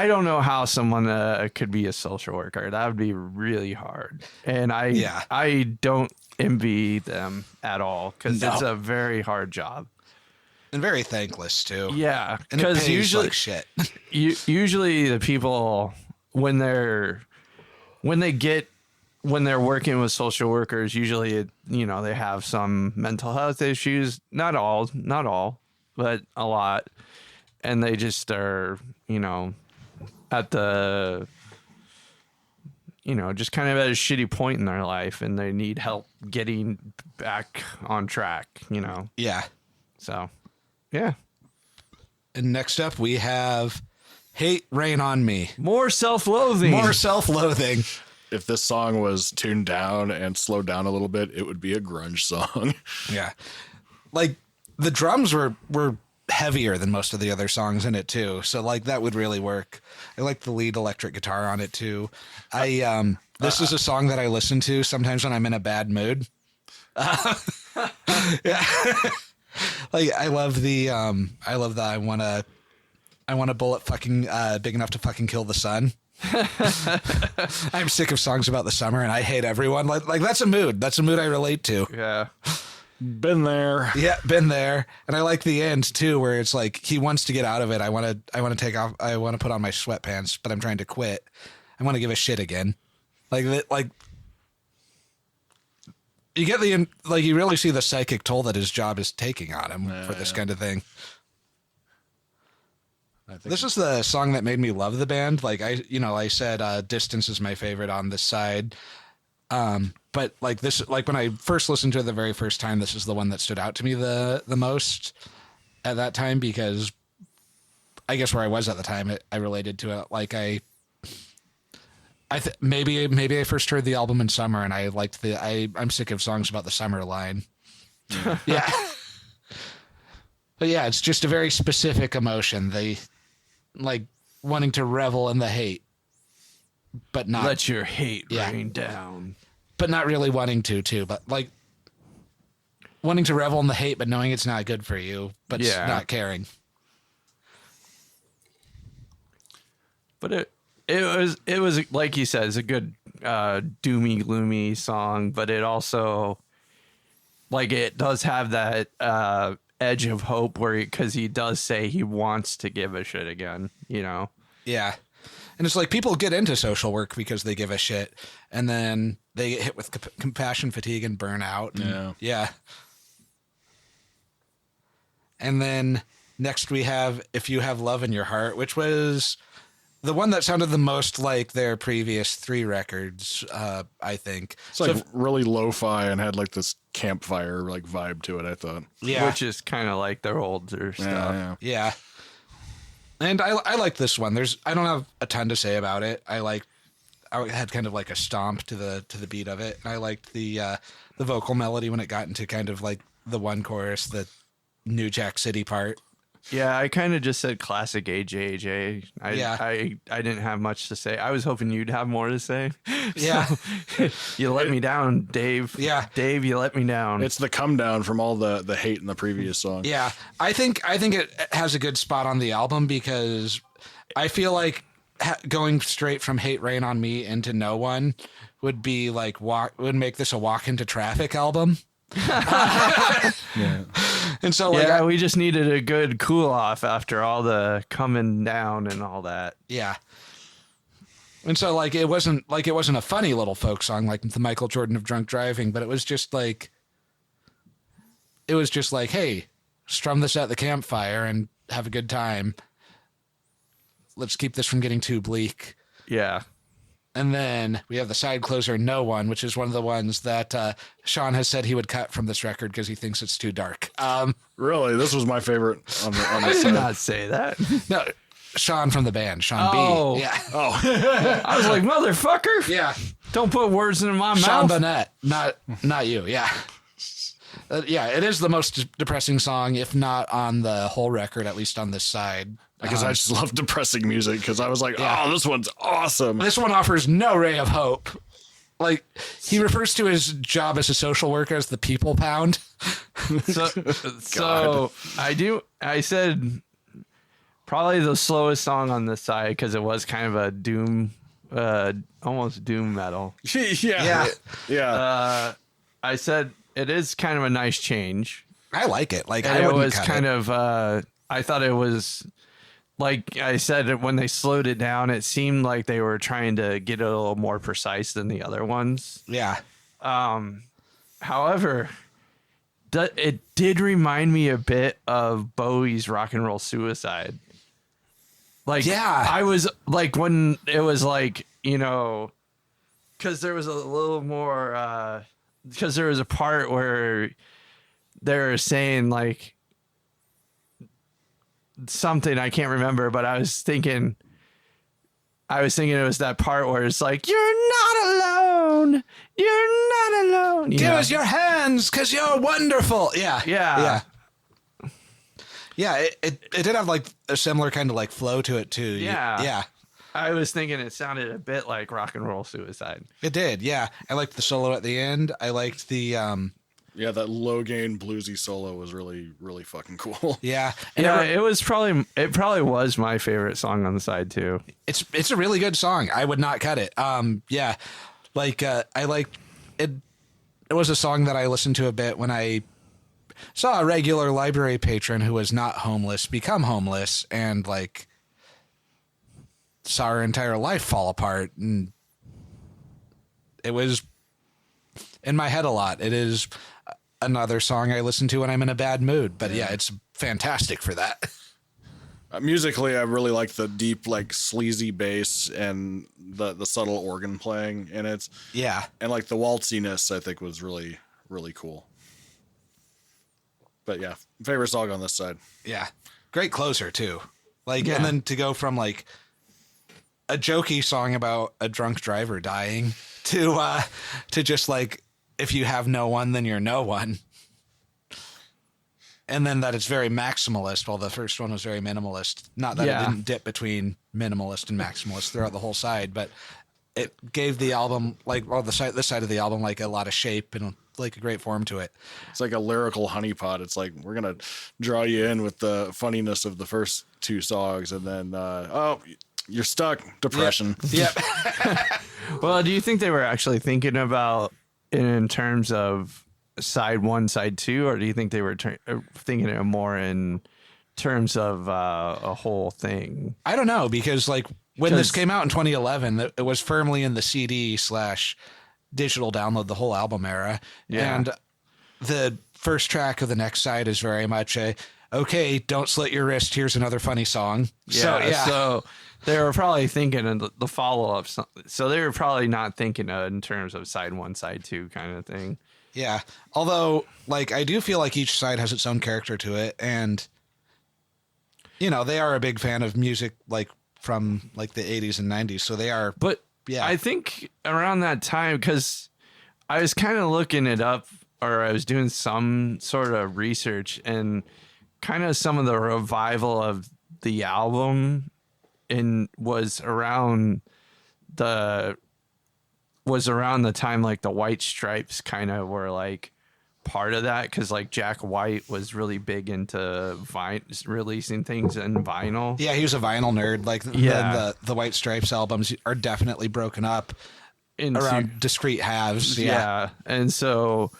C: don't know how someone could be a social worker. That would be really hard. And I don't envy them at all, because
B: No.
C: it's a very hard job.
B: And very thankless too.
C: Yeah,
B: And it
C: because
B: pays
C: usually
B: like shit.
C: usually the people when they're working with social workers, usually they have some mental health issues. Not all, but a lot, and they just are at the just kind of at a shitty point in their life, and they need help getting back on track.
B: Yeah.
C: So yeah,
B: And next up we have Hate Rain on Me.
C: more self-loathing.
B: More self-loathing.
A: If this song was tuned down and slowed down a little bit, it would be a grunge song.
B: Yeah. Like the drums were heavier than most of the other songs in it too. So like that would really work. I like the lead electric guitar on it too. This is a song that I listen to sometimes when I'm in a bad mood. Yeah. Like I love the I want a bullet fucking big enough to fucking kill the sun. I'm sick of songs about the summer and I hate everyone. Like that's a mood. That's a mood I relate to.
C: Yeah.
A: Been there.
B: Yeah, been there. And I like the end too, where it's like he wants to get out of it. I want to put on my sweatpants, but I'm trying to quit. I want to give a shit again. Like you get you really see the psychic toll that his job is taking on him for this kind of thing. This is the song that made me love the band. Like I said, Distance is my favorite on this side. But like this, like when I first listened to it the very first time, this is the one that stood out to me the most at that time, because I guess where I was at the time, I related to it. Like maybe I first heard the album in summer and I liked I'm sick of songs about the summer line. Yeah. But yeah, it's just a very specific emotion. They like wanting to revel in the hate, but not
C: Let your hate rain down.
B: but not really wanting to, but like wanting to revel in the hate, but knowing it's not good for you, but not caring.
C: But it was like you said, it's a good doomy gloomy song, but it also it does have that edge of hope because he does say he wants to give a shit again,
B: Yeah. And it's like people get into social work because they give a shit, and then they get hit with compassion fatigue and burnout. Yeah. And then next we have If You Have Love in Your Heart, which was the one that sounded the most like their previous 3 records, I think.
A: It's like really lo-fi and had like this campfire like vibe to it, I thought.
B: Yeah.
C: Which is kind of like their older stuff.
B: Yeah. And I like this one. I don't have a ton to say about it. I had kind of like a stomp to the beat of it. And I liked the vocal melody when it got into kind of like the one chorus, the New Jack City part.
C: Yeah, I kind of just said classic AJJ. I didn't have much to say. I was hoping you'd have more to say.
B: Yeah.
C: So, you let me down, Dave.
B: Yeah.
C: Dave, you let me down.
A: It's the come down from all the hate in the previous song.
B: Yeah. I think it has a good spot on the album, because I feel like going straight from Hate Rain on Me into No One would be like would make this a walk into traffic album.
A: Yeah.
B: And so
C: we just needed a good cool off after all the coming down and all that.
B: Yeah. And so it wasn't a funny little folk song like the Michael Jordan of Drunk Driving, but it was just like, hey, strum this at the campfire and have a good time. Let's keep this from getting too bleak.
C: Yeah.
B: And then we have the side closer, No One, which is one of the ones that Sean has said he would cut from this record because he thinks it's too dark.
A: Really, this was my favorite on the
C: I did
A: side.
C: not say that.
B: No, Sean from the band, Sean
C: Oh.
B: B. Yeah.
A: Oh,
C: I was like, motherfucker.
B: Yeah.
C: Don't put words in my
B: Sean
C: mouth.
B: Burnett, not you. Yeah. Yeah, it is the most depressing song, if not on the whole record, at least on this side.
A: because I just love depressing music. Because I was like, oh, this one's awesome.
B: This one offers no ray of hope. Like, he refers to his job as a social worker as the people pound.
C: So I said probably the slowest song on this side because it was kind of a doom, almost doom metal.
A: Yeah.
C: I said it is kind of a nice change.
B: I like it. Like,
C: And
B: I
C: it
B: wouldn't
C: was
B: cut
C: kind
B: it.
C: of I thought it was like I said when they slowed it down, it seemed like they were trying to get a little more precise than the other ones.
B: Yeah.
C: However, it did remind me a bit of Bowie's Rock and Roll Suicide. Like,
B: Yeah.
C: I was like, when it was like, you know, because there was a little more, because there was a part where they were saying like something I can't remember, but I was thinking it was that part where it's like, you're not alone. You're not alone. You
B: Give
C: know?
B: us your hands because you're wonderful. Yeah.
C: Yeah.
B: Yeah. Yeah. It did have like a similar kind of like flow to it too.
C: Yeah.
B: Yeah.
C: I was thinking it sounded a bit like Rock and Roll Suicide.
B: It did. Yeah. I liked the solo at the end. I liked the,
A: Yeah, that low gain bluesy solo was really, really fucking cool.
B: yeah. And
C: Yeah, it probably was my favorite song on the side too.
B: it's a really good song. I would not cut it. Yeah. Like, I liked it. It was a song that I listened to a bit when I saw a regular library patron who was not homeless become homeless and like saw her entire life fall apart. And it was in my head a lot. It is another song I listen to when I'm in a bad mood, but yeah, it's fantastic for that.
A: Musically, I really like the deep, like sleazy bass and the subtle organ playing in it,
B: Yeah.
A: and like the waltziness. I think was really, really cool. But yeah, favorite song on this side.
B: Yeah. Great closer too. Like,
C: Yeah.
B: and then to go from like a jokey song about a drunk driver dying to just like, if you have no one, then you're no one. And then that it's very maximalist, while the first one was very minimalist. Not that
C: Yeah.
B: it didn't dip between minimalist and maximalist throughout the whole side, but it gave the album like, well, this side of the album, like a lot of shape and like a great form to it.
A: It's like a lyrical honeypot. It's like we're gonna draw you in with the funniness of the first two songs, and then you're stuck. Depression.
B: Yep.
C: Well, do you think they were actually thinking about it in terms of side one, side two, or do you think they were thinking it more in terms of a whole thing?
B: I don't know, because like when this
C: 'Cause-
B: came out in 2011, it was firmly in the CD/digital download the whole album era.
C: Yeah.
B: And the first track of the next side is very much okay, don't slit your wrist. Here's another funny song.
C: So they were probably thinking of the follow-up. So they were probably not thinking in terms of side one, side two kind of thing.
B: Yeah. Although, like, I do feel like each side has its own character to it. And, you know, they are a big fan of music, like, from, like, the 80s and 90s. So they are.
C: But
B: Yeah.
C: I think around that time, because I was kind of looking it up, or I was doing some sort of research, and kind of some of the revival of the album was around the time like the White Stripes kind of were like part of that, because like Jack White was really big into releasing things in vinyl.
B: Yeah, he was a vinyl nerd. Like,
C: Yeah.
B: the White Stripes albums are definitely broken up
C: Into-
B: around discrete halves.
C: Yeah. And so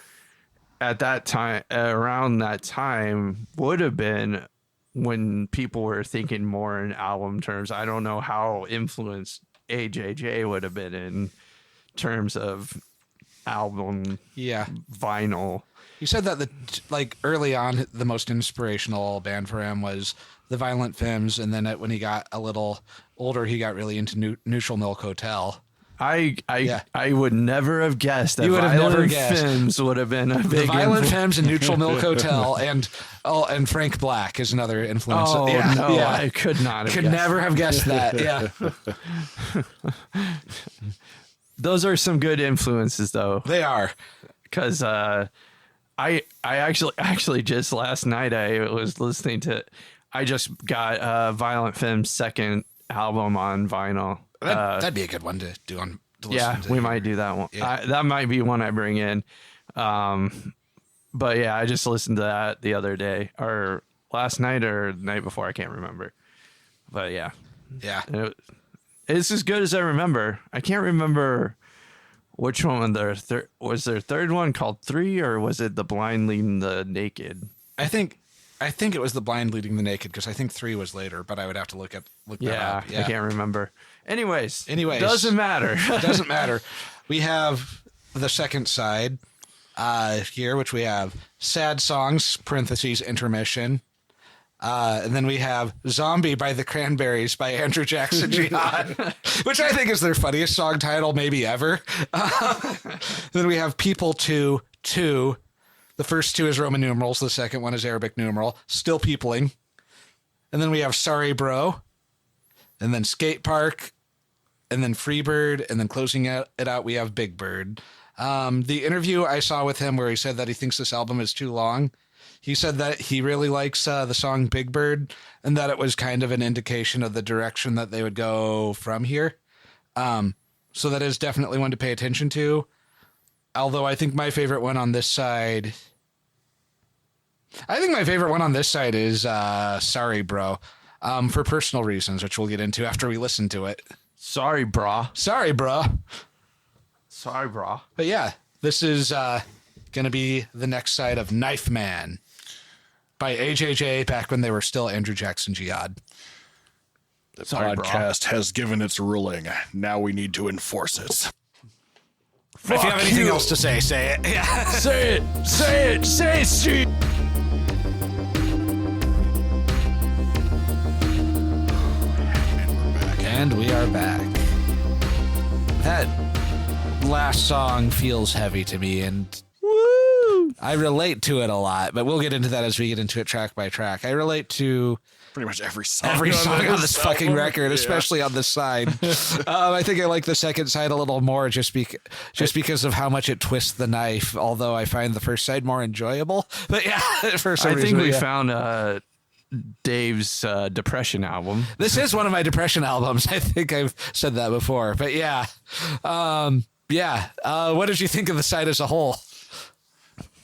C: at that time, around that time would have been when people were thinking more in album terms. I don't know how influenced AJJ would have been in terms of album
B: Yeah.
C: vinyl.
B: You said that like early on, the most inspirational band for him was the Violent Femmes, and then when he got a little older, he got really into Neutral Milk Hotel.
C: I would never have guessed that
B: You would have never
C: Violent
B: guessed.
C: Femmes would have been a big
B: The Violent
C: influence.
B: Femmes and Neutral Milk Hotel, and Frank Black is another influence.
C: Oh,
B: yeah,
C: no,
B: yeah.
C: I could not have
B: Could
C: guessed.
B: never have guessed that. Yeah,
C: Those are some good influences, though.
B: they are.
C: Because I actually just last night I was listening to, I just got Violent Femmes' second album on vinyl.
B: That'd be a good one to do on. To
C: Yeah,
B: listen to.
C: we might do that one.
B: Yeah.
C: That might be one I bring in. But yeah, I just listened to that the other day, or last night, or the night before. I can't remember. But yeah,
B: Yeah.
C: it's as good as I remember. I can't remember which one was their third one called 3, or was it The Blind Leading the Naked?
B: I think it was The Blind Leading the Naked, because I think 3 was later, but I would have to look that up.
C: I can't remember. Anyways,
B: Anyways.
C: doesn't matter.
B: It doesn't matter. We have the second side here, which we have Sad Songs, parentheses, intermission. And then we have Zombie by the Cranberries by Andrew Jackson Jihad, which I think is their funniest song title maybe ever. Then we have People 2. The first 2 is Roman numerals. The second one is Arabic numeral. Still peopling. And then we have Sorry Bro. And then Skate Park. And then Freebird. And then closing it out, we have Big Bird. The interview I saw with him where he said that he thinks this album is too long, he said that he really likes the song Big Bird, and that it was kind of an indication of the direction that they would go from here. So that is definitely one to pay attention to. Although I think my favorite one on this side... is Sorry Bro, for personal reasons, which we'll get into after we listen to it.
C: Sorry, brah.
B: Sorry, bro.
C: Sorry, brah.
B: But yeah, this is going to be the next side of Knife Man by AJJ, back when they were still Andrew Jackson Jihad.
A: The
C: Sorry,
A: podcast has given its ruling. Now we need to enforce it.
B: If you have anything else to say, say it. Yeah.
C: Say it. Say it. Say it, Steve.
B: And we are back. That last song feels heavy to me, and I relate to it a lot, but we'll get into that as we get into it track by track. I relate to
A: Pretty much every song.
B: on this fucking record, especially on this side. I think I like the second side a little more just because of how much it twists the knife, although I find the first side more enjoyable. But yeah, for some
C: I
B: reason,
C: think we
B: yeah.
C: found Dave's Depression album.
B: This is one of my depression albums. I think I've said that before. But yeah. What did you think of the side as a whole?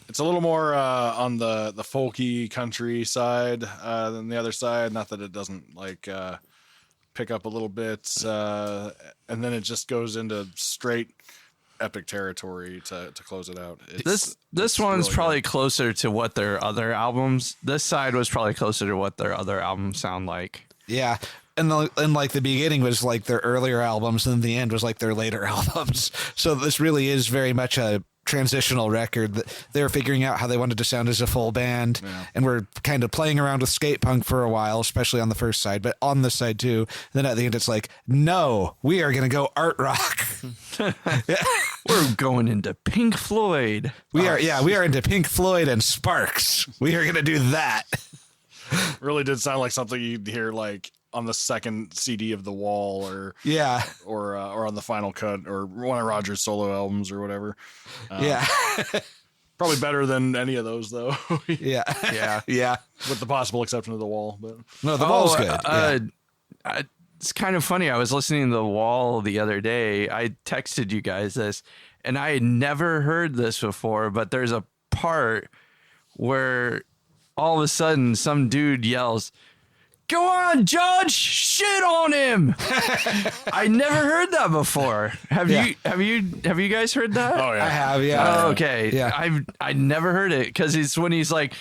A: It's a little more on the folky country side than the other side. Not that it doesn't pick up a little bit, and then it just goes into straight epic territory to close it out.
C: This
A: it's
C: one's
A: really
C: probably
A: good.
C: closer to what their other albums. This side was probably closer to what their other albums sound like.
B: Yeah. And the beginning was like their earlier albums, and the end was like their later albums. So this really is very much a transitional record. That they're figuring out how they wanted to sound as a full band, and we're kind of playing around with skate punk for a while, especially on the first side, but on this side too. Then at the end, it's like, no, we are going to go art rock.
C: We're going into Pink Floyd.
B: We are into Pink Floyd and Sparks. We are going to do that.
A: Really did sound like something you'd hear like on the second CD of The Wall, or on the final cut, or one of Roger's solo albums or whatever. Probably better than any of those though.
B: Yeah.
A: With the possible exception of The Wall, but
B: No, the Wall's good.
C: It's kind of funny. I was listening to The Wall the other day. I texted you guys this, and I had never heard this before, but there's a part where all of a sudden some dude yells, "Go on, Judge, shit on him." I never heard that before. Have you guys heard that?
A: oh yeah,
B: I have, yeah.
C: Oh, okay.
B: Yeah.
C: I never heard it, because it's when he's like,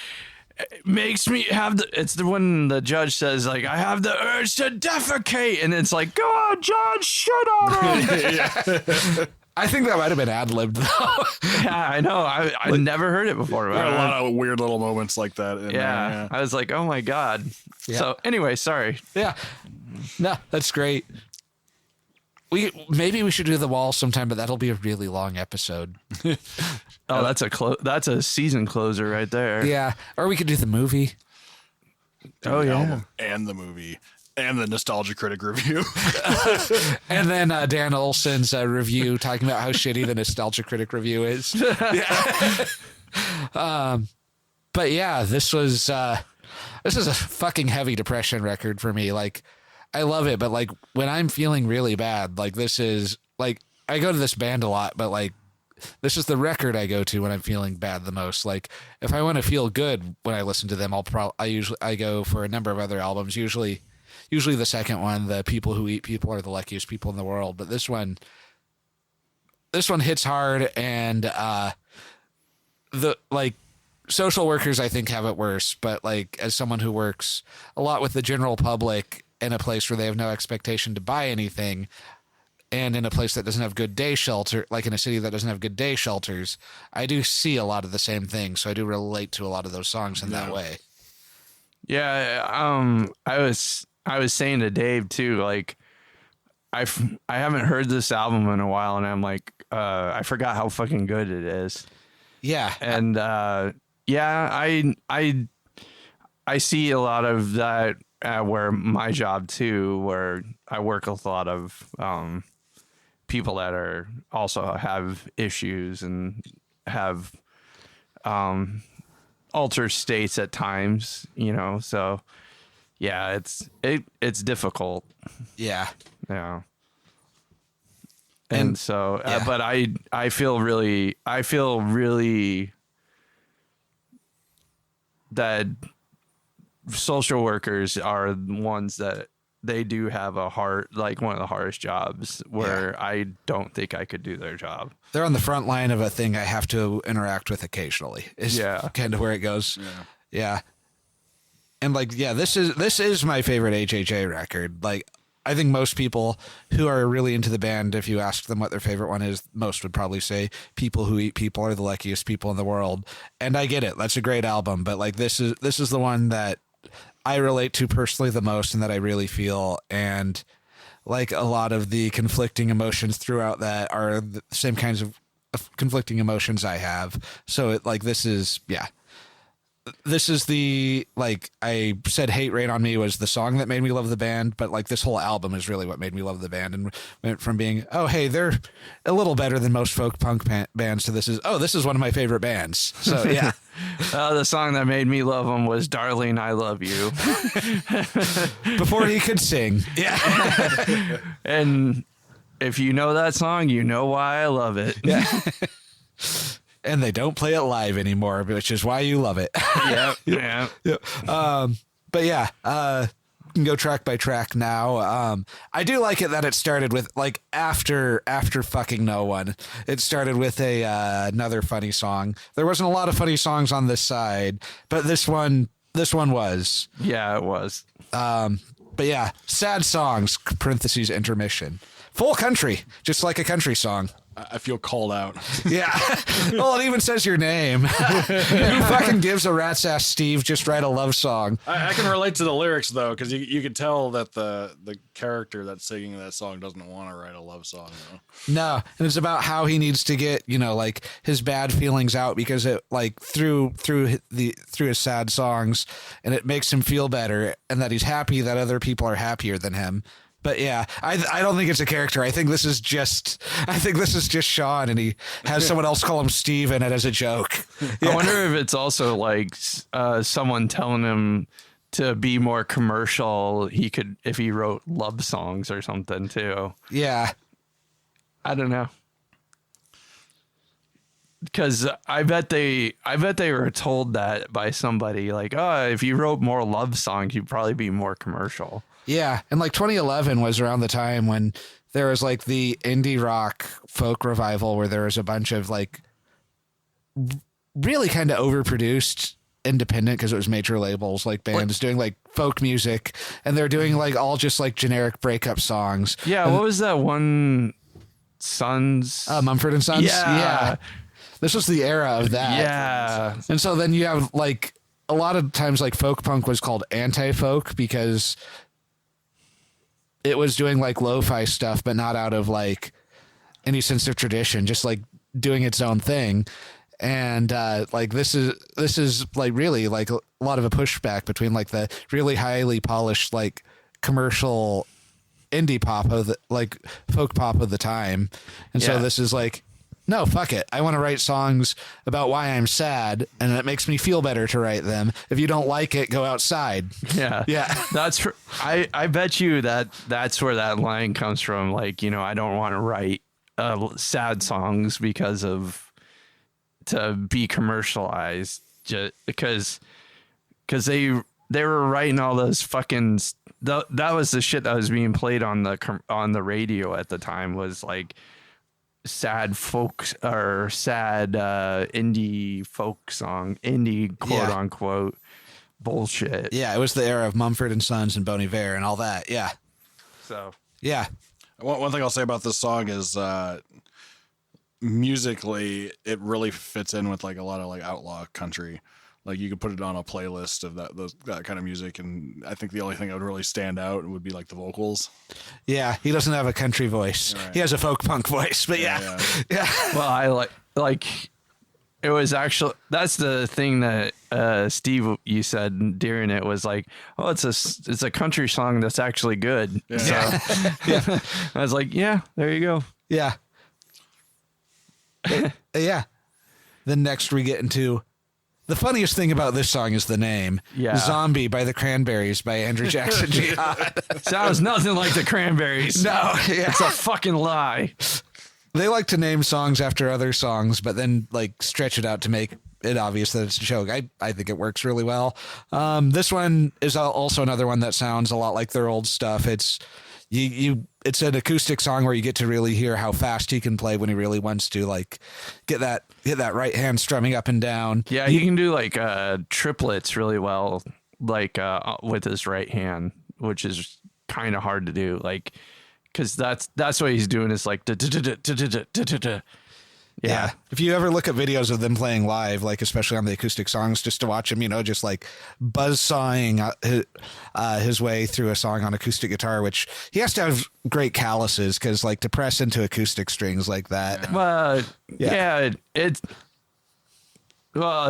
C: "It makes me have it's the when the judge says like, I have the urge to defecate," and it's like, "Go on, Judge, shit on him."
B: I think that might have been ad-libbed, though.
C: Yeah, I know. I never heard it before.
A: There are a lot of weird little moments like that. In
C: Yeah.
A: there,
C: I was like, oh my God.
B: Yeah.
C: So anyway, sorry.
B: Yeah. No, that's great. Maybe we should do The Wall sometime, but that'll be a really long episode.
C: Oh, that's a season closer right there.
B: Yeah. Or we could do the movie.
C: Oh,
A: The
C: yeah.
A: album and the movie and the Nostalgia Critic review.
B: And then Dan Olson's review talking about how shitty the Nostalgia Critic review is. But yeah, this is a fucking heavy depression record for me. Like, I love it, but like when I'm feeling really bad, like this is like I go to this band a lot, but like this is the record I go to when I'm feeling bad the most. Like if I want to feel good when I listen to them, I go for a number of other albums. Usually the second one, the People Who Eat People are the luckiest people in the world. But this one hits hard, and the like social workers I think have it worse. But like as someone who works a lot with the general public in a place where they have no expectation to buy anything, and in a place that doesn't have good day shelter, like in a city that doesn't have good day shelters, I do see a lot of the same things. So I do relate to a lot of those songs in that way.
C: Yeah. I was saying to Dave too, like I haven't heard this album in a while, and I'm like, I forgot how fucking good it is.
B: Yeah.
C: And yeah, I see a lot of that at where my job too, where I work with a lot of people that are also have issues and have altered states at times, you know. So yeah, it's difficult.
B: Yeah.
C: Yeah. And so,
B: yeah.
C: But I feel really that social workers are the ones that they do have one of the hardest jobs where I don't think I could do their job.
B: They're on the front line of a thing I have to interact with occasionally. Is kind of where it goes. Yeah. And like, yeah, this is my favorite AJJ record. Like, I think most people who are really into the band, if you ask them what their favorite one is, most would probably say People Who Eat People are the luckiest people in the world. And I get it. That's a great album. But like, this is the one that I relate to personally the most and that I really feel. And like a lot of the conflicting emotions throughout that are the same kinds of conflicting emotions I have. So it like, this is the, like I said, Hate Rain on Me was the song that made me love the band, but like this whole album is really what made me love the band, and went from being, oh, hey, they're a little better than most folk punk bands, to this is one of my favorite bands. So yeah.
C: The song that made me love them was Darling, I Love You.
B: Before he could sing. Yeah.
C: And if you know that song, you know why I love it.
B: Yeah. And they don't play it live anymore, which is why you love it.
C: Yep. Yeah.
B: Yep. But yeah, we can go track by track now. I do like it that it started with like after fucking no one. It started with another funny song. There wasn't a lot of funny songs on this side, but this one was.
C: Yeah, it was.
B: But yeah, sad songs, parentheses, intermission. Full country, just like a country song.
A: I feel called out.
B: Yeah. Well, it even says your name. Who fucking gives a rat's ass Steve just write a love song?
A: I can relate to the lyrics though, because you can tell that the character that's singing that song doesn't want to write a love song.
B: No, and it's about how he needs to get, like his bad feelings out, because it like through his sad songs, and it makes him feel better, and that he's happy that other people are happier than him. But yeah, I don't think it's a character. I think this is just Sean, and he has someone else call him Steve in it as a joke. Yeah.
C: I wonder if it's also like someone telling him to be more commercial. If he wrote love songs or something too.
B: Yeah.
C: I don't know. Because I bet they were told that by somebody, like, oh, if you wrote more love songs, you'd probably be more commercial.
B: Yeah, and like 2011 was around the time when there was like the indie rock folk revival, where there was a bunch of like really kind of overproduced independent, because it was major labels, like bands doing like folk music, and they're doing like all just like generic breakup songs.
C: Yeah, what was that one Sons.
B: Mumford and Sons.
C: Yeah.
B: This was the era of that.
C: Yeah.
B: And so then you have like a lot of times like folk punk was called anti-folk because it was doing like lo-fi stuff, but not out of like any sense of tradition, just like doing its own thing. And like this is like really like a lot of a pushback between like the really highly polished like commercial indie pop of the like folk pop of the time. And so this is like, no, fuck it. I want to write songs about why I'm sad, and it makes me feel better to write them. If you don't like it, go outside.
C: Yeah.
B: Yeah.
C: I bet you that's where that line comes from. Like, you know, I don't want to write sad songs to be commercialized, just because they were writing all those fucking that was the shit that was being played on the radio at the time, was like sad folks or sad indie folk song, indie quote unquote bullshit.
B: Yeah, it was the era of Mumford and Sons and Bon Iver and all that. Yeah.
C: So
B: yeah.
A: One thing I'll say about this song is musically, it really fits in with like a lot of like outlaw country. Like you could put it on a playlist of that kind of music, and I think the only thing that would really stand out would be like the vocals.
B: Yeah, he doesn't have a country voice. Right. He has a folk punk voice, but yeah.
C: Well, I like it was actually, that's the thing that Steve, you said during it, was like, oh, it's a country song that's actually good.
A: Yeah.
C: So,
B: Yeah.
C: I was like, yeah, there you go.
B: Yeah. Yeah. Then next we get into the funniest thing about this song is the name.
C: Yeah.
B: Zombie by the Cranberries by Andrew Jackson Jihad.
C: Sounds nothing like the Cranberries.
B: No. Yeah.
C: It's a fucking lie.
B: They like to name songs after other songs, but then like stretch it out to make it obvious that it's a joke. I think it works really well. This one is also another one that sounds a lot like their old stuff. It's it's an acoustic song where you get to really hear how fast he can play when he really wants to, like get that right hand strumming up and down.
C: Yeah, he can do like triplets really well, like with his right hand, which is kind of hard to do. Like, because that's what he's doing, is like
B: yeah. If you ever look at videos of them playing live, like especially on the acoustic songs, just to watch him, just like buzzsawing his way through a song on acoustic guitar, which he has to have great calluses, because like to press into acoustic strings like that.
C: Well,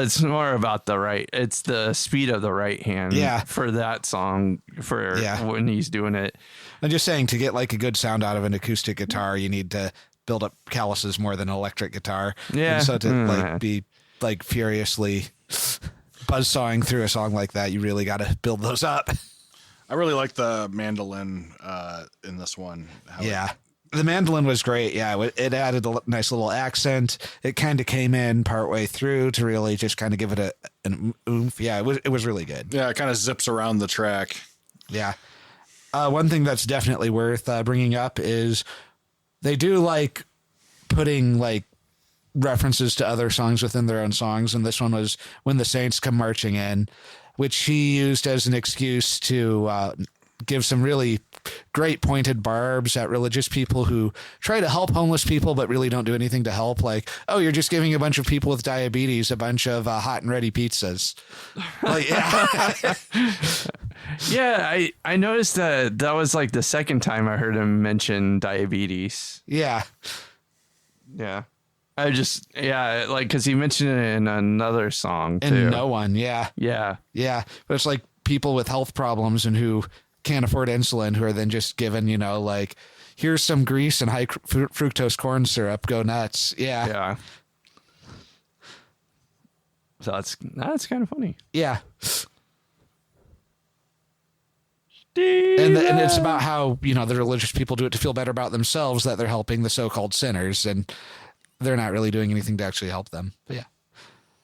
C: it's more about it's the speed of the right hand for that song, for when he's doing it.
B: I'm just saying, to get like a good sound out of an acoustic guitar, you need to build up calluses more than an electric guitar.
C: Yeah.
B: And so to like be like furiously buzzsawing through a song like that, you really got to build those up.
A: I really like the mandolin in this one.
B: The mandolin was great. Yeah, it added a nice little accent. It kind of came in partway through to really just kind of give it an oomph. Yeah, it was really good.
A: Yeah, it kind of zips around the track.
B: Yeah. One thing that's definitely worth bringing up is they do like putting like references to other songs within their own songs. And this one was When the Saints Come Marching In, which he used as an excuse to give some really great pointed barbs at religious people who try to help homeless people, but really don't do anything to help. Like, oh, you're just giving a bunch of people with diabetes a bunch of hot and ready pizzas. Like,
C: yeah, I noticed that was like the second time I heard him mention diabetes.
B: Yeah.
C: Yeah. Like, because he mentioned it in another song too.
B: And No One, yeah.
C: Yeah.
B: Yeah. But it's like people with health problems and who can't afford insulin, who are then just given, like, here's some grease and high fructose corn syrup, go nuts. Yeah.
C: Yeah. So that's kind of funny.
B: Yeah. And it's about how, the religious people do it to feel better about themselves, that they're helping the so-called sinners, and they're not really doing anything to actually help them. But yeah.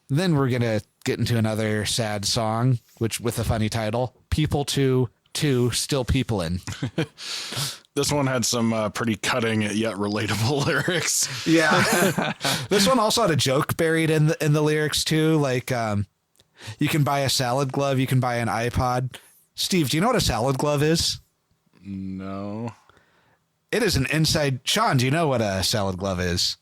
B: Then we're going to get into another sad song, which with a funny title, People to Still Peoplein'.
A: This one had some pretty cutting yet relatable lyrics.
B: Yeah. This one also had a joke buried in the lyrics too. Like, you can buy a salad glove, you can buy an iPod. Steve, do you know what a salad glove is?
A: No.
B: It is an inside... Sean, do you know what a salad glove is?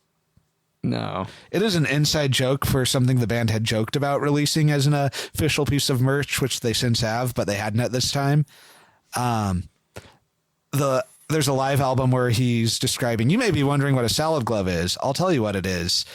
C: No.
B: It is an inside joke for something the band had joked about releasing as an official piece of merch, which they since have, but they hadn't at this time. There's a live album where he's describing, you may be wondering what a salad glove is. I'll tell you what it is.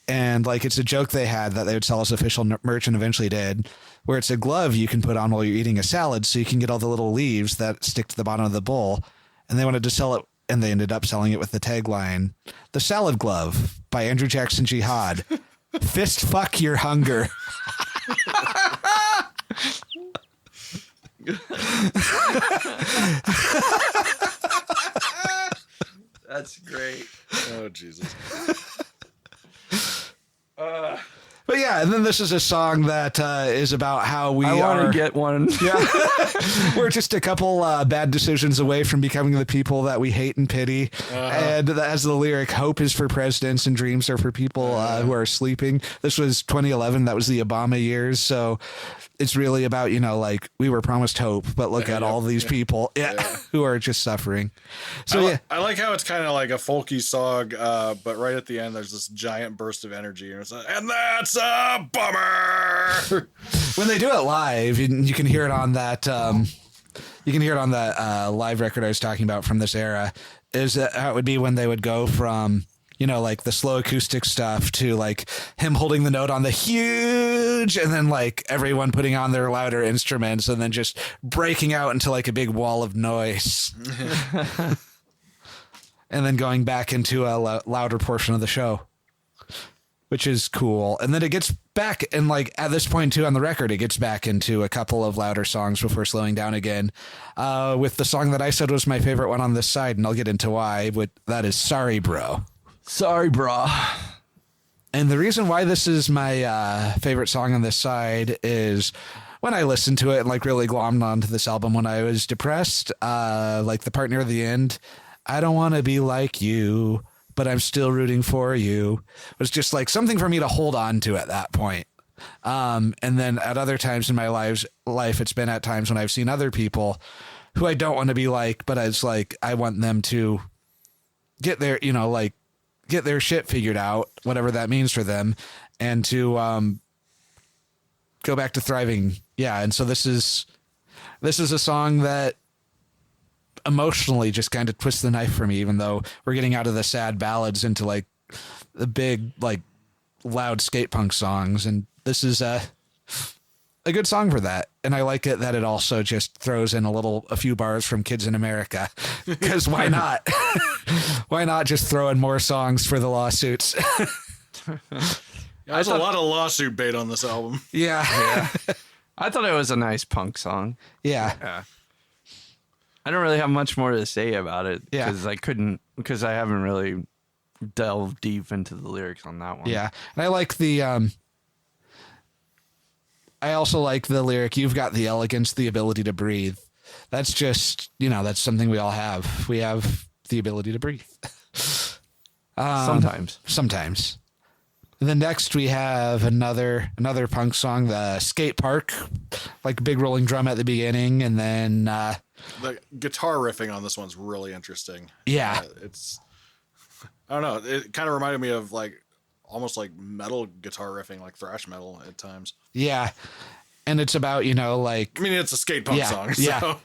B: And like, it's a joke they had that they would sell as official merch and eventually did, where it's a glove you can put on while you're eating a salad so you can get all the little leaves that stick to the bottom of the bowl. And they wanted to sell it, and they ended up selling it with the tagline, "The Salad Glove" by Andrew Jackson Jihad. Fist fuck your hunger.
C: That's great.
A: Oh, Jesus.
B: But yeah, and then this is a song that is about how we
C: I want to get one.
B: Yeah. We're just a couple bad decisions away from becoming the people that we hate and pity. And as the lyric, hope is for presidents and dreams are for people who are sleeping. This was 2011. That was the Obama years. So it's really about, like, we were promised hope, but look at all these people who are just suffering. So
A: I like how it's kind of like a folky song, but right at the end, there's this giant burst of energy, and it's like, and that's a bummer.
B: When they do it live, you can hear it on that. You can hear it on that live record I was talking about from this era. Is that how it would be when they would go from, like the slow acoustic stuff to like him holding the note on the huge, and then like everyone putting on their louder instruments, and then just breaking out into like a big wall of noise, and then going back into a louder portion of the show, which is cool. And then it gets back, and like at this point too on the record, it gets back into a couple of louder songs before slowing down again, with the song that I said was my favorite one on this side, and I'll get into why. But that is "Sorry Bro."
C: Sorry, bro.
B: And the reason why this is my favorite song on this side is when I listened to it and like really glommed onto this album when I was depressed, like the part near the end, "I don't want to be like you, but I'm still rooting for you," was just like something for me to hold on to at that point. And then at other times in my life, it's been at times when I've seen other people who I don't want to be like, but it's like, I want them to get their, like get their shit figured out, whatever that means for them, and to go back to thriving. Yeah. And so this is a song that emotionally just kind of twists the knife for me, even though we're getting out of the sad ballads into like the big, like loud skate punk songs. And this is a good song for that. And I like it that it also just throws in a few bars from Kids in America, because why not? Why not just throw in more songs for the lawsuits?
A: There's a lot of lawsuit bait on this album.
B: Yeah.
C: I thought it was a nice punk song.
B: Yeah.
C: I don't really have much more to say about it
B: Yeah.
C: because I haven't really delved deep into the lyrics on that one.
B: Yeah. And I like I also like the lyric, "You've got the elegance, the ability to breathe." That's just, that's something we all have. We have the ability to breathe.
C: Sometimes.
B: And then next we have another punk song, the "Skate Park," like big rolling drum at the beginning. And then,
A: The guitar riffing on this one's really interesting.
B: Yeah.
A: I don't know. It kind of reminded me of like almost like metal guitar riffing, like thrash metal at times.
B: Yeah. And it's about, like,
A: I mean, it's a skate punk song. So.
B: Yeah.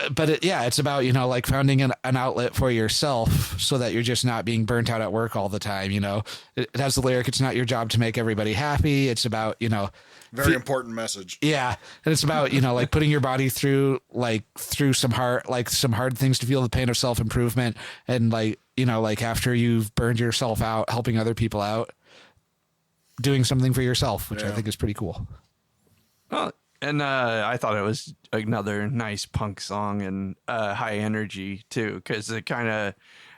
B: But it's about, like finding an outlet for yourself so that you're just not being burnt out at work all the time. It has the lyric, "It's not your job to make everybody happy." It's about,
A: Very important message.
B: Yeah. And it's about, like putting your body through some hard things to feel the pain of self-improvement. And like, like after you've burned yourself out, helping other people out, doing something for yourself, which I think is pretty cool.
C: Well, and I thought it was another nice punk song and high energy too, because it kind of,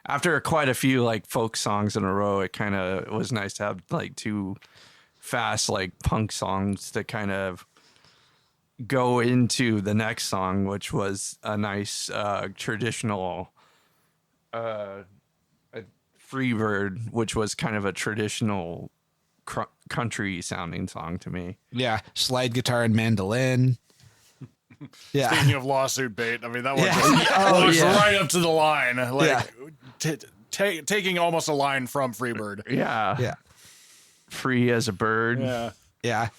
C: after quite a few like folk songs in a row, it kind of was nice to have like two fast like punk songs to kind of go into the next song, which was a nice traditional Freebird, which was kind of a traditional country sounding song to me.
B: Yeah. Slide guitar and mandolin. Yeah.
A: Speaking of lawsuit bait, I mean that one
B: Yeah.
A: just walks
C: yeah.
A: right up to the line, like
B: Yeah.
A: taking almost a line from Freebird.
C: Yeah.
B: Yeah.
C: Free as a bird.
A: Yeah,
B: Yeah.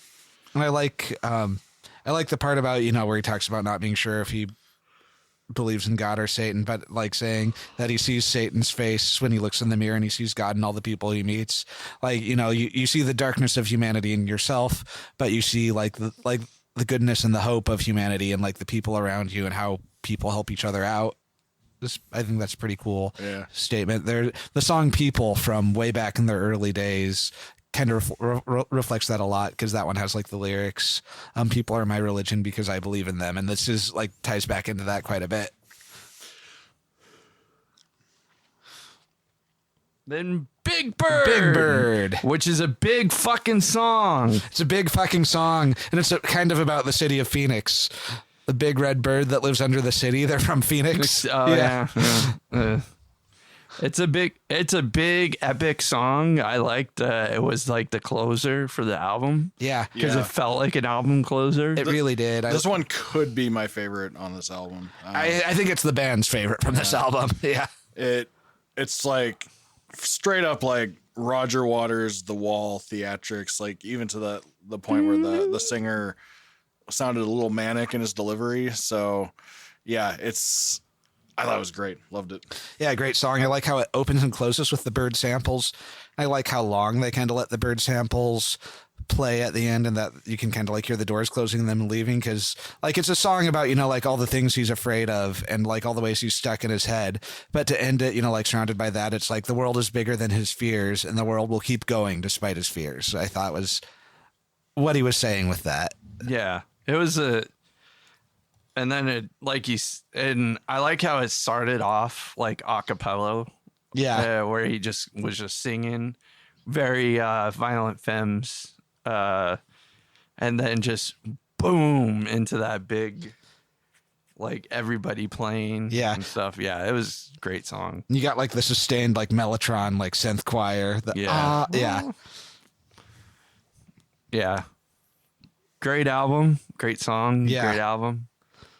B: And I like the part about, where he talks about not being sure if he believes in God or Satan, but like saying that he sees Satan's face when he looks in the mirror and he sees God and all the people he meets. Like, you see the darkness of humanity in yourself, but you see like the goodness and the hope of humanity and like the people around you and how people help each other out. I think that's a pretty cool statement. The song People from way back in their early days kind of reflects that a lot, because that one has like the lyrics, people are my religion because I believe in them, and this is like ties back into that quite a bit.
C: Then Big Bird, which is a big fucking song.
B: It's a big fucking song, and it's kind of about the city of Phoenix, the big red bird that lives under the city. They're from Phoenix.
C: It's a big epic song. I liked it was like the closer for the album.
B: Yeah,
C: because it felt like an album closer.
B: it really did.
A: this one could be my favorite on this album.
B: I think it's the band's favorite from this album. Yeah,
A: It's like straight up like Roger Waters' The Wall theatrics, like even to the point where the singer sounded a little manic in his delivery. So yeah, I thought it was great. Loved it.
B: yeah, great song. I like how it opens and closes with the bird samples. I like how long they kind of let the bird samples play at the end, and that you can kind of like hear the doors closing and them leaving, because like it's a song about like all the things he's afraid of and like all the ways he's stuck in his head, but to end it like surrounded by that, it's like the world is bigger than his fears and the world will keep going despite his fears. I thought was what he was saying with that.
C: Yeah, it was and then and I like how it started off like a cappella.
B: Yeah,
C: where he was just singing very Violent Femmes, and then just boom into that big, like everybody playing and stuff. Yeah, it was a great song.
B: you got like the sustained like Mellotron like synth choir.
C: Yeah. Great album, great song,
B: Yeah.
C: great album.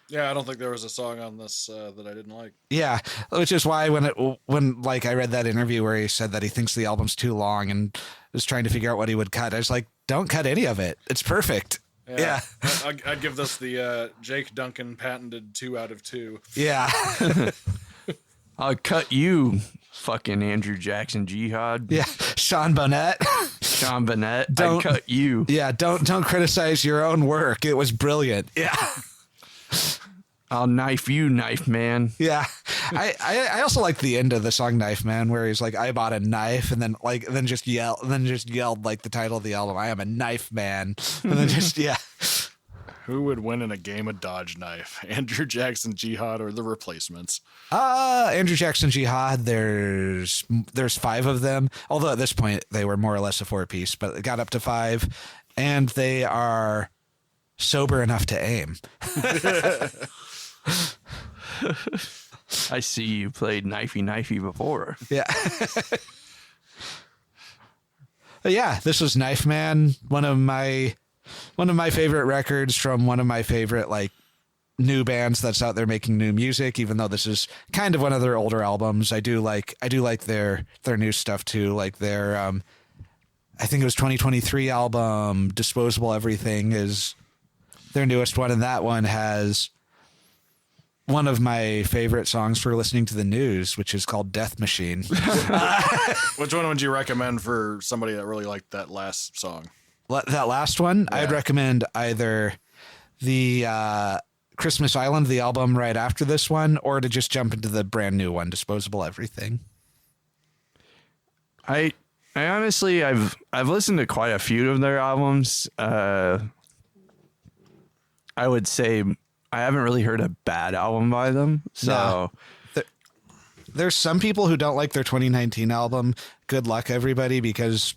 A: Yeah, I don't think there was a song on this that I didn't like.
B: Yeah, which is why when like I read that interview where he said that he thinks the album's too long and was trying to figure out what he would cut, I was like, don't cut any of it. It's perfect. Yeah.
A: I'd give this the Jake Duncan patented 2 out of 2.
B: Yeah.
C: I'll cut you, fucking Andrew Jackson Jihad.
B: Yeah. Sean Bonnet.
C: Sean Bennett.
B: Don't-
C: I'd cut you.
B: Yeah. Don't criticize your own work. It was brilliant. Yeah.
C: I'll knife you, knife man.
B: Yeah. I also like the end of the song Knife Man, where he's like, I bought a knife, and then just yelled like the title of the album, I am a knife man. And then just
A: Who would win in a game of Dodge Knife? Andrew Jackson Jihad or the Replacements?
B: Andrew Jackson Jihad, there's 5 of them. Although at this point they were more or less a 4-piece, but it got up to 5, and they are sober enough to aim.
C: I see you played knifey before.
B: Yeah. But yeah, this was Knife Man, one of my favorite records from one of my favorite like new bands that's out there making new music, even though this is kind of one of their older albums. I do like their new stuff too, like their I think it was 2023 album Disposable Everything is their newest one, and that one has one of my favorite songs for listening to the news, which is called Death Machine.
A: Which one would you recommend for somebody that really liked that last song?
B: That last one, I'd recommend either the Christmas Island, the album right after this one, or to just jump into the brand new one, Disposable Everything.
C: I honestly, I've listened to quite a few of their albums. I would say I haven't really heard a bad album by them. So
B: there's some people who don't like their 2019 album. Good luck, everybody, because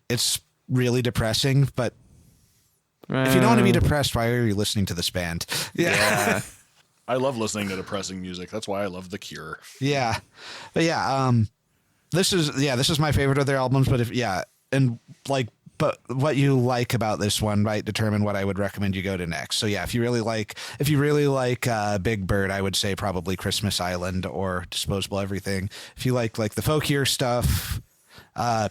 B: it's really depressing. But if you don't want to be depressed, why are you listening to this band?
C: yeah.
A: I love listening to depressing music. That's why I love The Cure.
B: Yeah. But yeah, this is my favorite of their albums. But and like but what you like about this one might determine what I would recommend you go to next. So yeah, if you really like Big Bird, I would say probably Christmas Island or Disposable Everything. If you like the folkier stuff,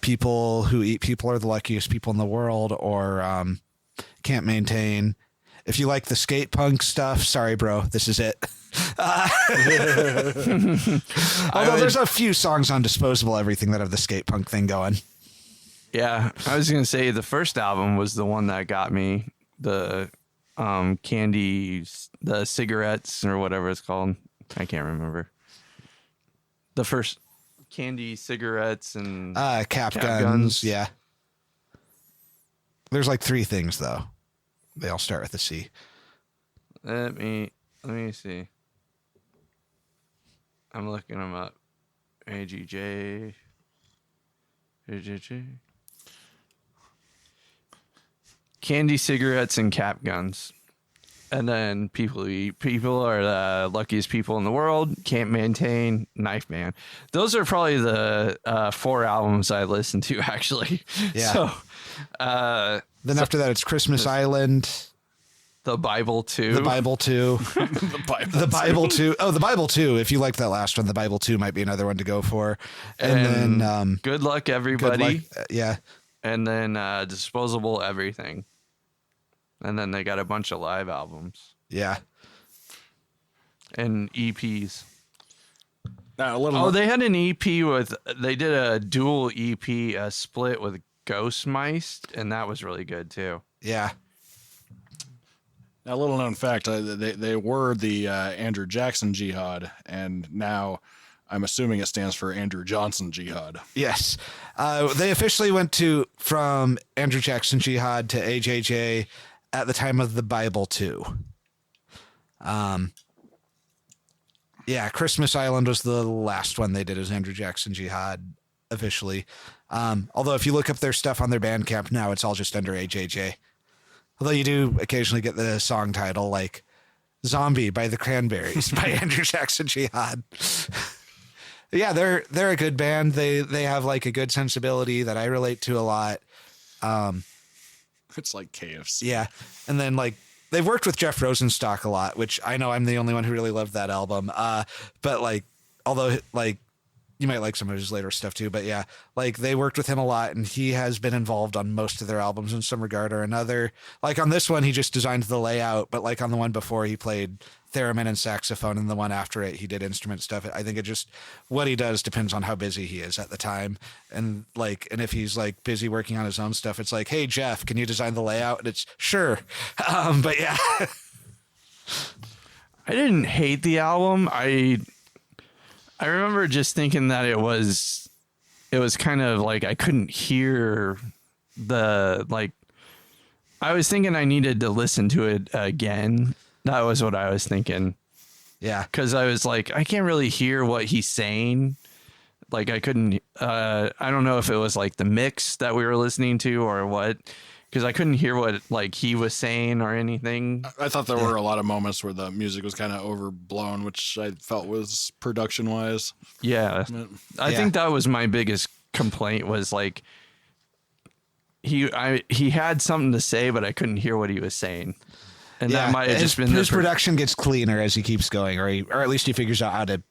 B: People Who Eat People Are the Luckiest People in the World, or Can't Maintain. If you like the skate punk stuff, sorry, bro, this is it. Although there's a few songs on Disposable Everything that have the skate punk thing going.
C: Yeah, I was gonna say the first album was the one that got me, the candy, the cigarettes or whatever it's called. I can't remember. The first candy, cigarettes, and
B: cap guns. Yeah. There's like 3 things though. They all start with a C.
C: Let me see. I'm looking them up. AJJ. AJJ. Candy, cigarettes, and cap guns. And then People Who Eat People Are the Luckiest People in the World. Can't Maintain. Knife Man. Those are probably the 4 albums I listened to, actually.
B: Yeah.
C: So,
B: then after that, it's Christmas Island.
C: The Bible 2.
B: The Bible 2.
A: The
B: Bible 2. Oh, the Bible 2. If you like that last one, the Bible 2 might be another one to go for. And then
C: Good Luck Everybody.
B: Good Luck, yeah.
C: And then Disposable Everything. And then they got a bunch of live albums
B: Yeah.
C: and EPs.
A: Now, a little.
C: Oh, they had an EP they did a dual EP, a split with Ghost Mice, and that was really good too.
B: Yeah.
A: Now, a little known fact: they were the Andrew Jackson Jihad, and now I'm assuming it stands for Andrew Johnson Jihad.
B: Yes. They officially went from Andrew Jackson Jihad to AJJ at the time of the Bible 2. Yeah, Christmas Island was the last one they did as Andrew Jackson Jihad officially. Although if you look up their stuff on their Bandcamp now, it's all just under AJJ. Although you do occasionally get the song title like Zombie by the Cranberries by Andrew Jackson Jihad. Yeah, they're a good band. They have like a good sensibility that I relate to a lot.
A: It's like KFC.
B: Yeah. And then like they've worked with Jeff Rosenstock a lot, which I know I'm the only one who really loved that album. But like, although like you might like some of his later stuff too, but yeah, like they worked with him a lot and he has been involved on most of their albums in some regard or another. Like on this one, he just designed the layout, but like on the one before he played theremin and saxophone, and the one after it, he did instrument stuff. I think it just, what he does depends on how busy he is at the time. And like, and if he's like busy working on his own stuff, it's like, hey Jeff, can you design the layout? And it's sure. But yeah.
C: I didn't hate the album. I remember just thinking that it was kind of like I couldn't hear I was thinking I needed to listen to it again. That was what I was thinking.
B: Yeah.
C: Because I was like, I can't really hear what he's saying. Like I couldn't, I don't know if it was like the mix that we were listening to or what, because I couldn't hear what like he was saying or anything.
A: I thought there were a lot of moments where the music was kind of overblown, which I felt was production wise.
C: Yeah. I think that was my biggest complaint was like, he had something to say, but I couldn't hear what he was saying. And that might have just been
B: his production gets cleaner as he keeps going, or at least he figures out how to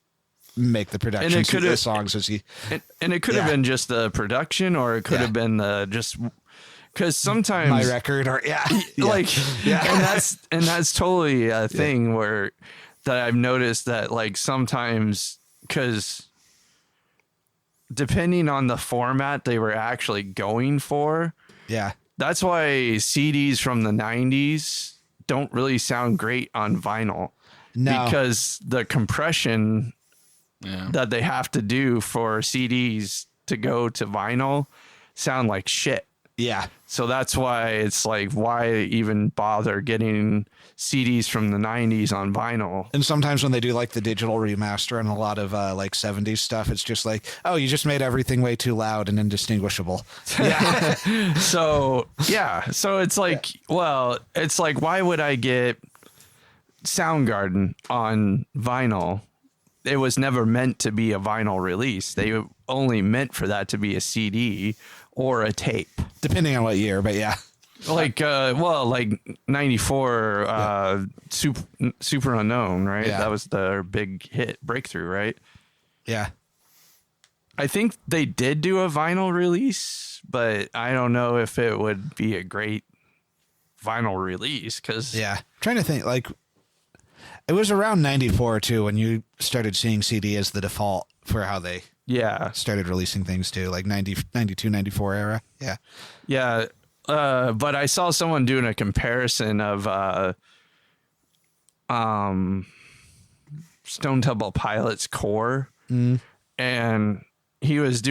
B: make the production suit the songs as he.
C: And it could have been just the production, or it could have been the just because sometimes
B: my record, or
C: and that's totally a thing where that I've noticed that like sometimes because depending on the format they were actually going for, that's why CDs from the 90s don't really sound great on vinyl. No. Because the compression that they have to do for CDs to go to vinyl sound like shit.
B: Yeah.
C: So that's why it's like, why even bother getting CDs from the 90s on vinyl?
B: And sometimes when they do like the digital remaster and a lot of like 70s stuff, it's just like, oh, you just made everything way too loud and indistinguishable.
C: Yeah. So it's like, well, it's like, why would I get Soundgarden on vinyl? It was never meant to be a vinyl release. only meant for that to be a CD or a tape.
B: Depending on what year, but yeah.
C: Like 94 Super Unknown, right?
B: Yeah.
C: That was their big hit breakthrough, right?
B: Yeah.
C: I think they did do a vinyl release, but I don't know if it would be a great vinyl release because
B: I'm trying to think, like, it was around 94 too when you started seeing CD as the default for how they started releasing things too, like 92, 94 era. Yeah.
C: But I saw someone doing a comparison of Stone Temple Pilots Core, and he was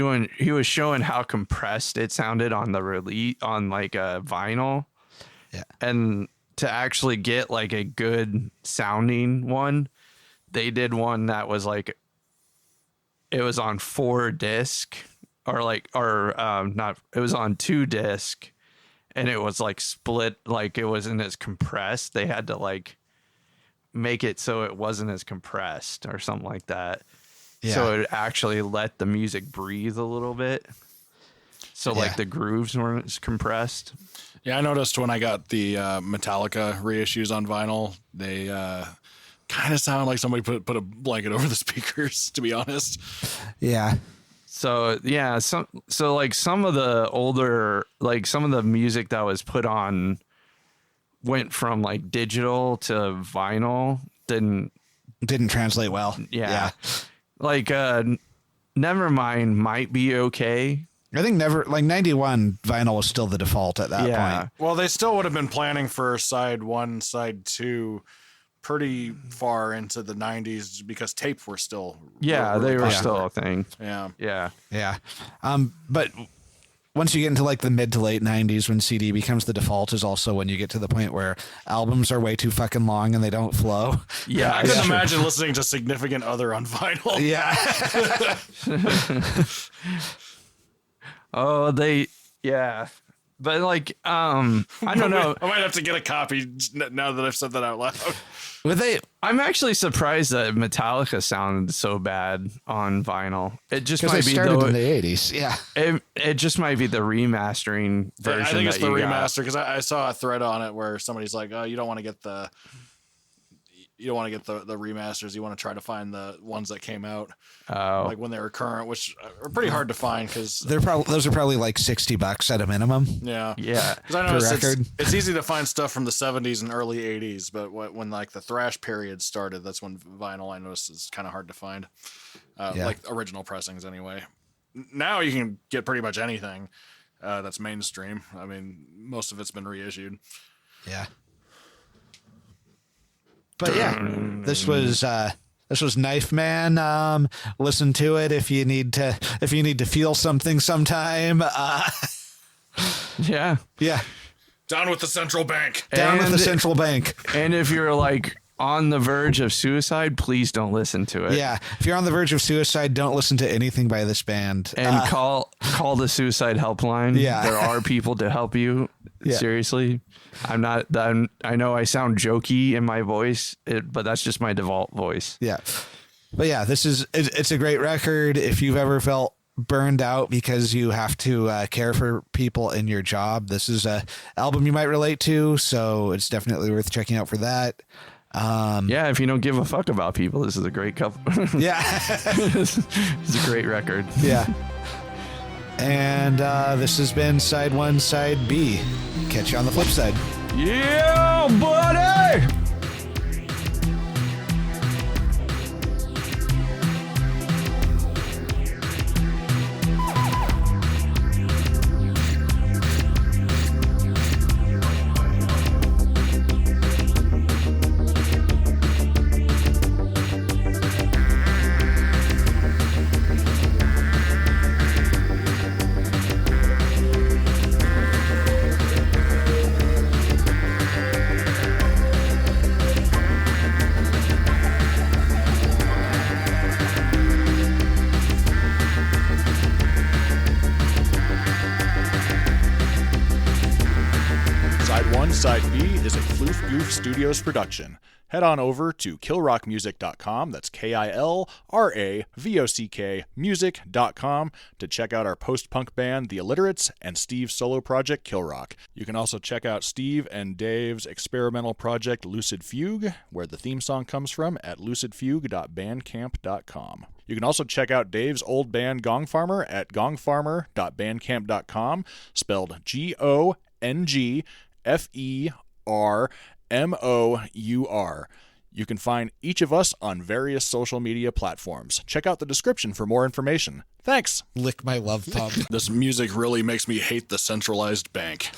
C: showing how compressed it sounded on the release on like a vinyl.
B: Yeah.
C: And to actually get like a good sounding one, they did one that was like, it was on 4 disc it was on 2 disc, and it was like split, like it wasn't as compressed. They had to like make it so it wasn't as compressed or something like that. Yeah. So it actually let the music breathe a little bit. So like the grooves weren't as compressed.
A: Yeah, I noticed when I got the Metallica reissues on vinyl, they kind of sound like somebody put a blanket over the speakers, to be honest.
B: Yeah.
C: So yeah, so like some of the older, like some of the music that was put on went from like digital to vinyl. Didn't
B: translate well.
C: Yeah. Like Nevermind might be okay.
B: I think 91 vinyl was still the default at that point.
A: Well, they still would have been planning for side 1, side 2 pretty far into the 90s because tape were still
C: they were still a thing.
B: Yeah. But once you get into like the mid to late 90s, when CD becomes the default, is also when you get to the point where albums are way too fucking long and they don't flow.
A: Yeah, I couldn't imagine listening to Significant Other on vinyl.
B: Yeah.
C: But like, I don't know.
A: I might have to get a copy now that I've said that out loud.
C: I'm actually surprised that Metallica sounded so bad on vinyl. It just might be
B: started in the 80s. Yeah.
C: It just might be the remastering version.
A: I think it's the remaster because I saw a thread on it where somebody's like, "Oh, you don't want to get the remasters. You want to try to find the ones that came out like when they were current, which are pretty hard to find because
B: those are probably like $60 at a minimum.
A: Yeah. Because I know it's easy to find stuff from the 70s and early 80s, but when like the thrash period started, that's when vinyl I noticed is kind of hard to find. Like original pressings anyway. Now you can get pretty much anything that's mainstream. I mean, most of it's been reissued.
B: Yeah. But yeah, this was Knife Man. Listen to it if you need to feel something sometime.
C: Yeah.
A: Down with the central bank.
B: Down with the central bank.
C: And if you're like on the verge of suicide, please don't listen to it.
B: Yeah. If you're on the verge of suicide, don't listen to anything by this band.
C: And call the suicide helpline.
B: Yeah.
C: There are people to help you. Yeah. Seriously. I know I sound jokey in my voice, but that's just my default voice.
B: Yeah. But yeah, it's a great record. If you've ever felt burned out because you have to care for people in your job, this is a album you might relate to. So it's definitely worth checking out for that.
C: If you don't give a fuck about people, this is a great couple.
B: Yeah.
C: It's a great record.
B: Yeah. And this has been Side 1, Side B. Catch you on the flip side.
C: Yeah, buddy!
A: Side B is a Floof Goof Studios production. Head on over to killrockmusic.com, that's KILRAVOCK music.com, to check out our post-punk band, The Alliterates, and Steve's solo project, Killrock. You can also check out Steve and Dave's experimental project, Lucid Fugue, where the theme song comes from, at lucidfugue.bandcamp.com. You can also check out Dave's old band, Gong Farmer, at gongfarmer.bandcamp.com, spelled GONGFERMOUR. You can find each of us on various social media platforms. Check out the description for more information. Thanks.
B: Lick my love pump.
A: This music really makes me hate the centralized bank.